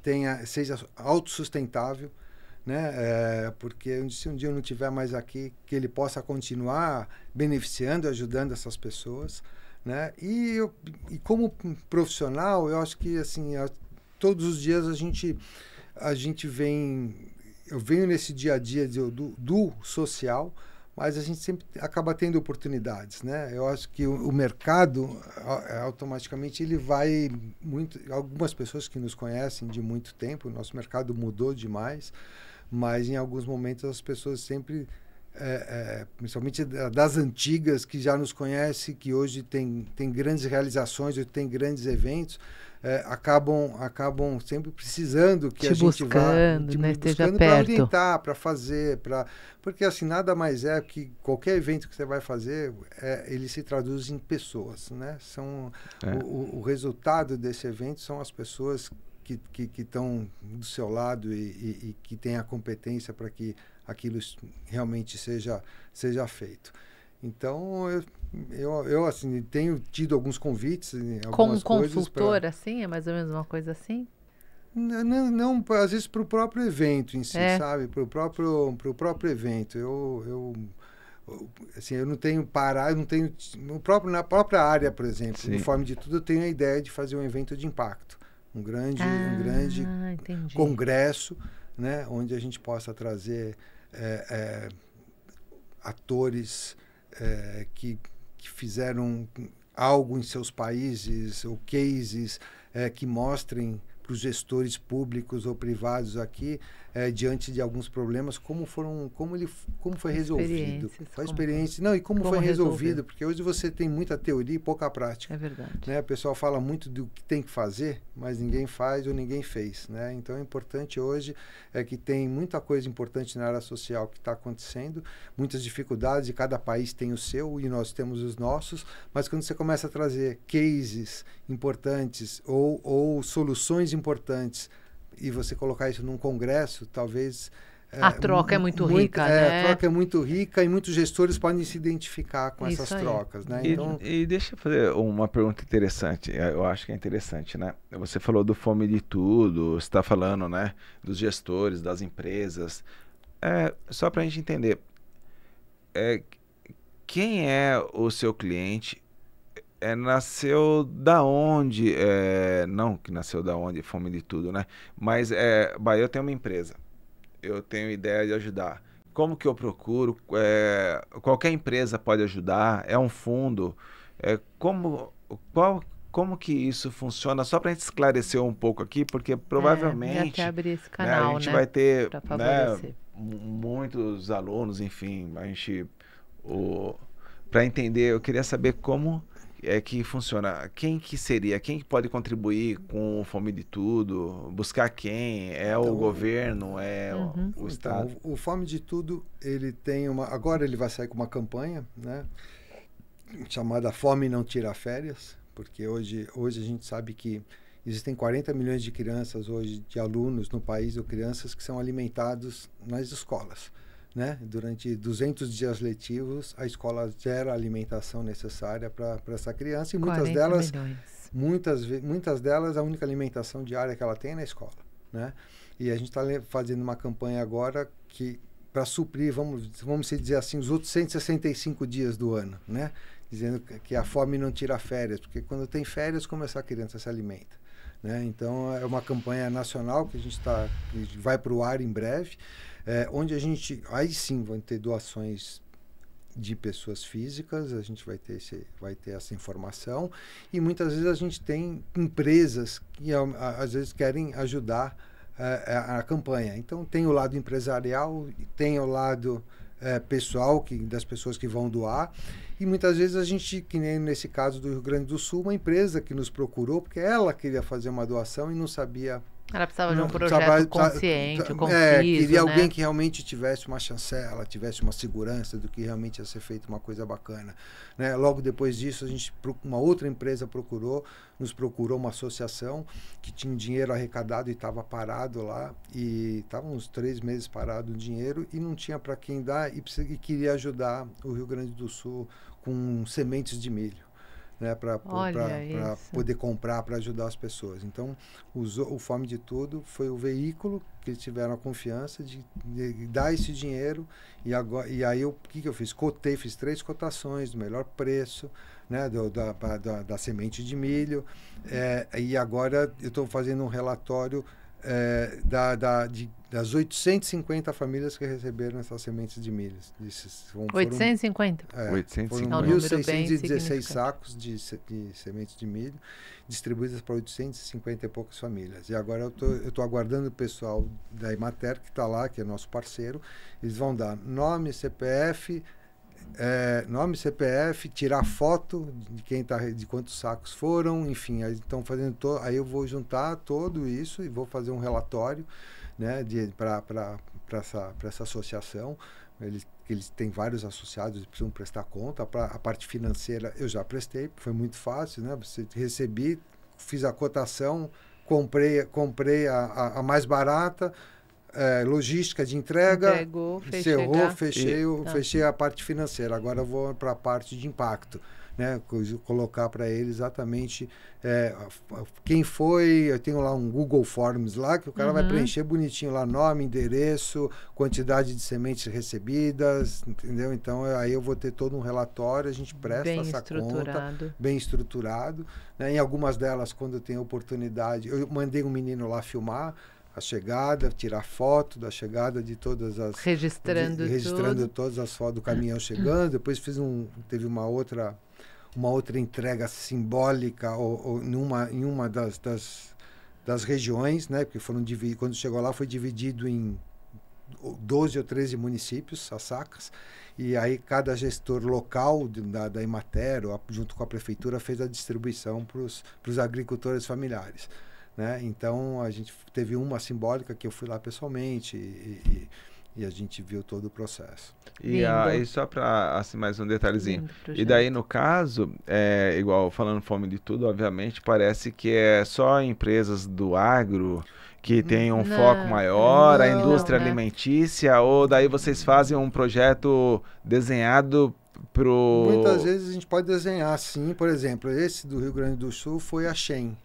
seja autossustentável, né? Porque se um dia eu não estiver mais aqui, que ele possa continuar beneficiando, ajudando essas pessoas. Né? E como profissional, eu acho que assim, todos os dias a gente eu venho nesse dia a dia do social, mas a gente sempre acaba tendo oportunidades, né? Eu acho que o mercado automaticamente ele vai muito. Algumas pessoas que nos conhecem de muito tempo, o nosso mercado mudou demais, mas em alguns momentos as pessoas sempre principalmente das antigas que já nos conhecem, que hoje tem grandes realizações, hoje tem grandes eventos, acabam sempre precisando que a gente vá buscando para orientar, para fazer, porque assim nada mais é que qualquer evento que você vai fazer, ele se traduz em pessoas, né? O resultado desse evento são as pessoas que estão do seu lado e que têm a competência para que aquilo realmente seja feito. Então, eu assim, tenho tido alguns convites. Como consultor, assim? É mais ou menos uma coisa assim? Não às vezes para o próprio evento em si, sabe? Para o próprio evento. Assim, eu não tenho na própria área, por exemplo, no Fome de Tudo, eu tenho a ideia de fazer um evento de impacto. Um grande congresso, né? Onde a gente possa trazer atores que fizeram algo em seus países, ou cases que mostrem para os gestores públicos ou privados aqui diante de alguns problemas, como foi resolvido. Qual a experiência? Não, e como foi resolvido, porque hoje você tem muita teoria e pouca prática. É verdade. Né? O pessoal fala muito do que tem que fazer, mas ninguém faz ou ninguém fez. Né? Então, é importante hoje que tem muita coisa importante na área social que está acontecendo, muitas dificuldades, e cada país tem o seu, e nós temos os nossos, mas quando você começa a trazer cases importantes ou soluções importantes, e você colocar isso num congresso, talvez... A troca é muito rica, né? A troca é muito rica e muitos gestores podem se identificar com essas trocas, né? Então... E deixa eu fazer uma pergunta interessante, eu acho que é interessante, né? Você falou do Fome de Tudo, você está falando, né, dos gestores, das empresas. Só para a gente entender, quem é o seu cliente? Nasceu da onde? Não que nasceu da onde, Fome de Tudo, né? Mas eu tenho uma empresa, eu tenho ideia de ajudar. Como que eu procuro? Qualquer empresa pode ajudar? É um fundo? Como que isso funciona? Só para a gente esclarecer um pouco aqui, porque provavelmente até abrir esse canal, a gente vai ter favorecer, muitos alunos, enfim, para entender, eu queria saber como que funciona. Quem que seria? Quem que pode contribuir com o Fome de Tudo? Buscar quem? Então, o governo? O Estado? Então, o Fome de Tudo, ele tem agora ele vai sair com uma campanha, né, chamada Fome Não Tira Férias, porque hoje a gente sabe que existem 40 milhões de crianças hoje, de alunos no país, ou crianças que são alimentados nas escolas. Né? Durante 200 dias letivos, a escola gera a alimentação necessária para essa criança, e muitas delas a única alimentação diária que ela tem é na escola. Né? E a gente está fazendo uma campanha agora para suprir, vamos dizer assim, os outros 165 dias do ano, né? Dizendo que a fome não tira férias, porque quando tem férias, como essa criança se alimenta. Né? Então, é uma campanha nacional que que vai para o ar em breve, onde aí sim vão ter doações de pessoas físicas, a gente vai ter essa informação, e muitas vezes a gente tem empresas que às vezes querem ajudar a campanha. Então tem o lado empresarial, tem o lado pessoal das pessoas que vão doar, e muitas vezes a gente, que nem nesse caso do Rio Grande do Sul, uma empresa que nos procurou porque ela queria fazer uma doação e não sabia. Ela precisava de um projeto consciente, conciso, queria alguém que realmente tivesse uma chancela, tivesse uma segurança do que realmente ia ser feito uma coisa bacana. Né? Logo depois disso, uma outra empresa nos procurou uma associação que tinha um dinheiro arrecadado e estava parado lá, e estava uns 3 meses parado o dinheiro e não tinha para quem dar, e queria ajudar o Rio Grande do Sul com sementes de milho. Né, para poder comprar, para ajudar as pessoas. Então, o Fome de Tudo foi o veículo que eles tiveram a confiança de dar esse dinheiro, e aí o que eu fiz? Fiz 3 cotações do melhor preço, né, da semente de milho, e agora eu estou fazendo um relatório das 850 famílias que receberam essas sementes de milho. 850? Foram 1.616 sacos de sementes de milho distribuídas para 850 e poucas famílias. E agora eu estou aguardando o pessoal da Emater, que está lá, que é nosso parceiro. Eles vão dar nome, CPF, tirar foto de quantos sacos foram, enfim, aí estão fazendo aí eu vou juntar tudo isso e vou fazer um relatório, né, para essa associação. Eles têm vários associados, eles precisam prestar conta. A parte financeira eu já prestei, foi muito fácil, né? Recebi, fiz a cotação, comprei a mais barata, logística de entrega, encerrou, fechei a parte financeira. Agora eu vou para a parte de impacto, né? Colocar para ele exatamente quem foi. Eu tenho lá um Google Forms lá, que o cara vai preencher bonitinho lá, nome, endereço, quantidade de sementes recebidas, entendeu? Então aí eu vou ter todo um relatório, a gente presta essa conta, bem estruturado, né? Em algumas delas, quando eu tenho oportunidade, eu mandei um menino lá filmar a chegada, tirar foto da chegada de todas as... Registrando todas as fotos do caminhão chegando. Depois teve uma outra entrega simbólica em uma das das regiões, né? Porque quando chegou lá foi dividido em 12 ou 13 municípios, as sacas, e aí cada gestor local da Emater, junto com a prefeitura, fez a distribuição para os agricultores familiares, né? Então a gente teve uma simbólica que eu fui lá pessoalmente e a gente viu todo o processo. E só para assim, mais um detalhezinho. E daí, no caso, igual falando Fome de Tudo, obviamente, parece que é só empresas do agro que tem um foco maior, a indústria alimentícia, ou daí vocês fazem um projeto desenhado pro... Muitas vezes a gente pode desenhar, sim. Por exemplo, esse do Rio Grande do Sul foi a Shein,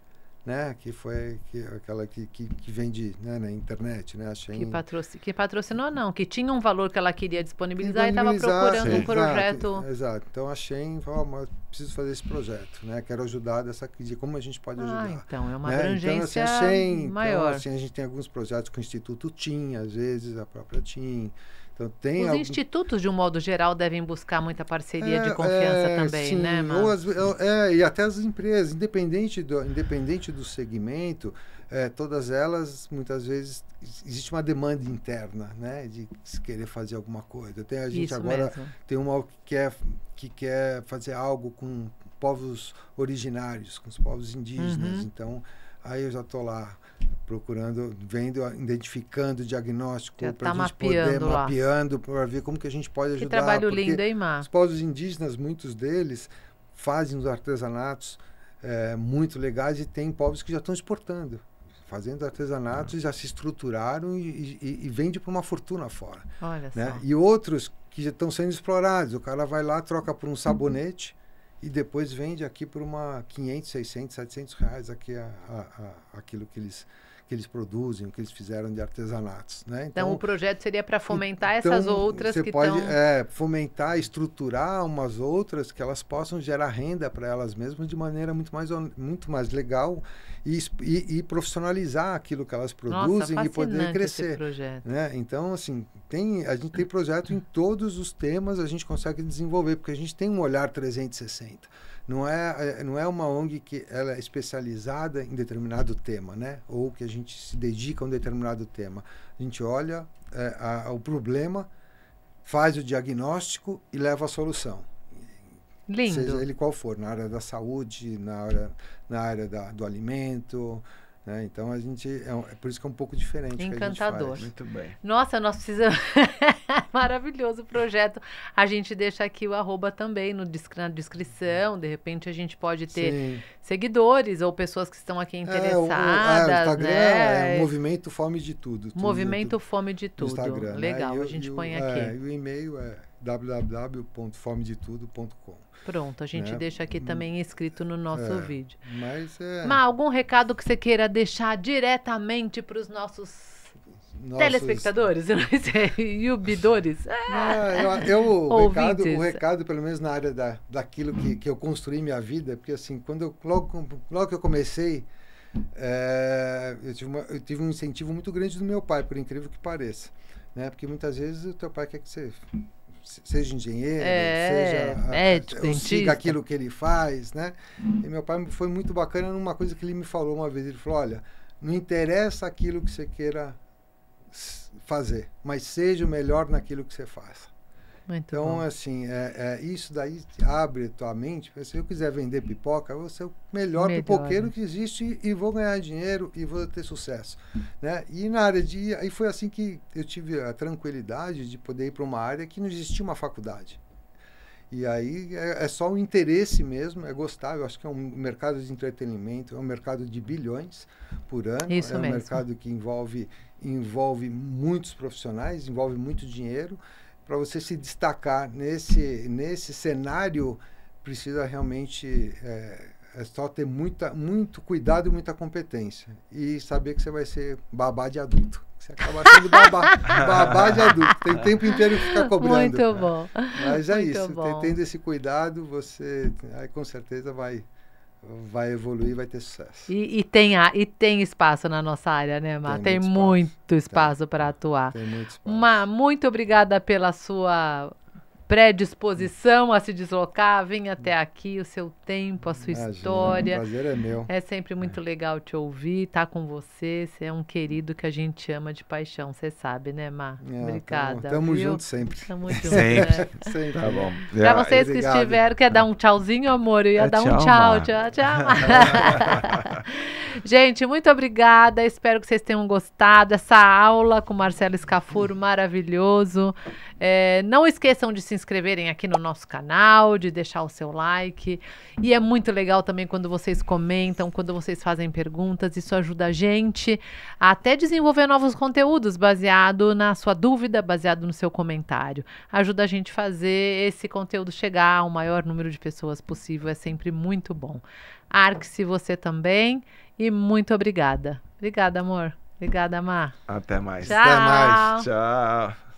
né? Que foi aquela que vende, né, na internet, né? A Shein... Que patrocinou, não, que tinha um valor que ela queria disponibilizar e estava procurando um projeto. Exato. Então a Shein falou, mas preciso fazer esse projeto, né? Quero ajudar de como a gente pode ajudar. Então é uma né? abrangência então, assim, a Shein, maior. Então, assim, a gente tem alguns projetos com o Instituto TIM, às vezes a própria TIM. Então, Os institutos, de um modo geral, devem buscar muita parceria de confiança também, sim, né, Márcio? E até as empresas, independente do segmento, todas elas, muitas vezes, existe uma demanda interna, né, de querer fazer alguma coisa. A gente Isso agora mesmo. tem uma que quer fazer algo com povos originários, com os povos indígenas. Então, aí eu já estou lá procurando, identificando o diagnóstico para a gente poder mapeando para ver como que a gente pode ajudar. Que trabalho lindo, hein, Mar? Os povos indígenas, muitos deles fazem os artesanatos muito legais e tem povos que já estão exportando, fazendo artesanatos e já se estruturaram e vende por uma fortuna fora. Olha né? só. E outros que já estão sendo explorados. O cara vai lá, troca por um sabonete e depois vende aqui por uma 500, 600, 700 reais aqui aquilo que eles produzem, o que eles fizeram de artesanatos. Né? Então o projeto seria para fomentar essas outras que estão... Você pode fomentar, estruturar umas outras que elas possam gerar renda para elas mesmas de maneira muito mais legal e profissionalizar aquilo que elas produzem. Nossa, e poder crescer. Esse projeto. Né? Então, assim, a gente tem projeto em todos os temas, a gente consegue desenvolver, porque a gente tem um olhar 360. Não é uma ONG que ela é especializada em determinado tema, né? Ou que a gente se dedica a um determinado tema. A gente olha o problema, faz o diagnóstico e leva a solução. Lindo. Seja ele qual for, na área da saúde, na área do alimento... né? Então, a gente é por isso que é um pouco diferente. Encantador. Que a gente faz. Muito bem. Nossa, nós precisamos... Maravilhoso o projeto. A gente deixa aqui o @ também na descrição. De repente, a gente pode ter seguidores ou pessoas que estão aqui interessadas. O Instagram né? é o Movimento Fome de Tudo. Movimento Fome de Tudo. Instagram, legal, né? a gente põe aqui. E o e-mail é www.fomedetudo.com. Pronto, a gente deixa aqui também escrito no nosso vídeo. Mas algum recado que você queira deixar diretamente para os nossos telespectadores, eu não sei, youtubers? O recado, pelo menos na área daquilo que eu construí minha vida, porque assim, logo que eu comecei, eu tive um incentivo muito grande do meu pai, por incrível que pareça, né? Porque muitas vezes o teu pai quer que você seja engenheiro, seja médico, dentista, siga aquilo que ele faz, né? E meu pai foi muito bacana numa coisa que ele me falou uma vez. Ele falou: olha, não interessa aquilo que você queira fazer, mas seja o melhor naquilo que você faz. Muito então, bom. assim, isso daí abre a tua mente. Se eu quiser vender pipoca, eu vou ser o melhor pipoqueiro que existe e vou ganhar dinheiro e vou ter sucesso. Né? E na área aí foi assim que eu tive a tranquilidade de poder ir para uma área que não existia uma faculdade. E aí é só o interesse mesmo, é gostar. Eu acho que é um mercado de entretenimento, é um mercado de bilhões por ano. Isso mesmo. Um mercado que envolve muitos profissionais, envolve muito dinheiro. Para você se destacar nesse cenário, precisa realmente só ter muito cuidado e muita competência. E saber que você vai ser babá de adulto. Você acaba sendo babá de adulto. Tem o tempo inteiro que ficar cobrando. Muito bom. Mas é muito isso. Tendo esse cuidado, você aí, com certeza vai evoluir, vai ter sucesso. E tem espaço na nossa área, né, Mar? Tem muito espaço para atuar. Tem muito espaço. Mar, muito obrigada pela sua predisposição a se deslocar, vir até aqui, o seu tempo, a sua Imagina, história. O prazer é meu. É sempre muito legal te ouvir, estar com você. Você é um querido que a gente ama de paixão, você sabe, né, Mar? Obrigada. Tamo viu? junto sempre. Tamo junto, Sempre. né? Sempre. Tá bom. Pra vocês que Obrigado. estiveram, quer dar um tchauzinho, amor? Eu ia dar um tchau, tchau, Mar. tchau, tchau. Gente, muito obrigada. Espero que vocês tenham gostado. Essa aula com Marcelo Scafuro, maravilhoso. Não esqueçam de se inscreverem aqui no nosso canal, de deixar o seu like. E é muito legal também quando vocês comentam, quando vocês fazem perguntas. Isso ajuda a gente a até desenvolver novos conteúdos baseado na sua dúvida, baseado no seu comentário. Ajuda a gente a fazer esse conteúdo chegar ao maior número de pessoas possível. É sempre muito bom. Arque-se você também. E muito obrigada. Obrigada, amor. Obrigada, Mar. Até mais. Tchau. Até mais. Tchau.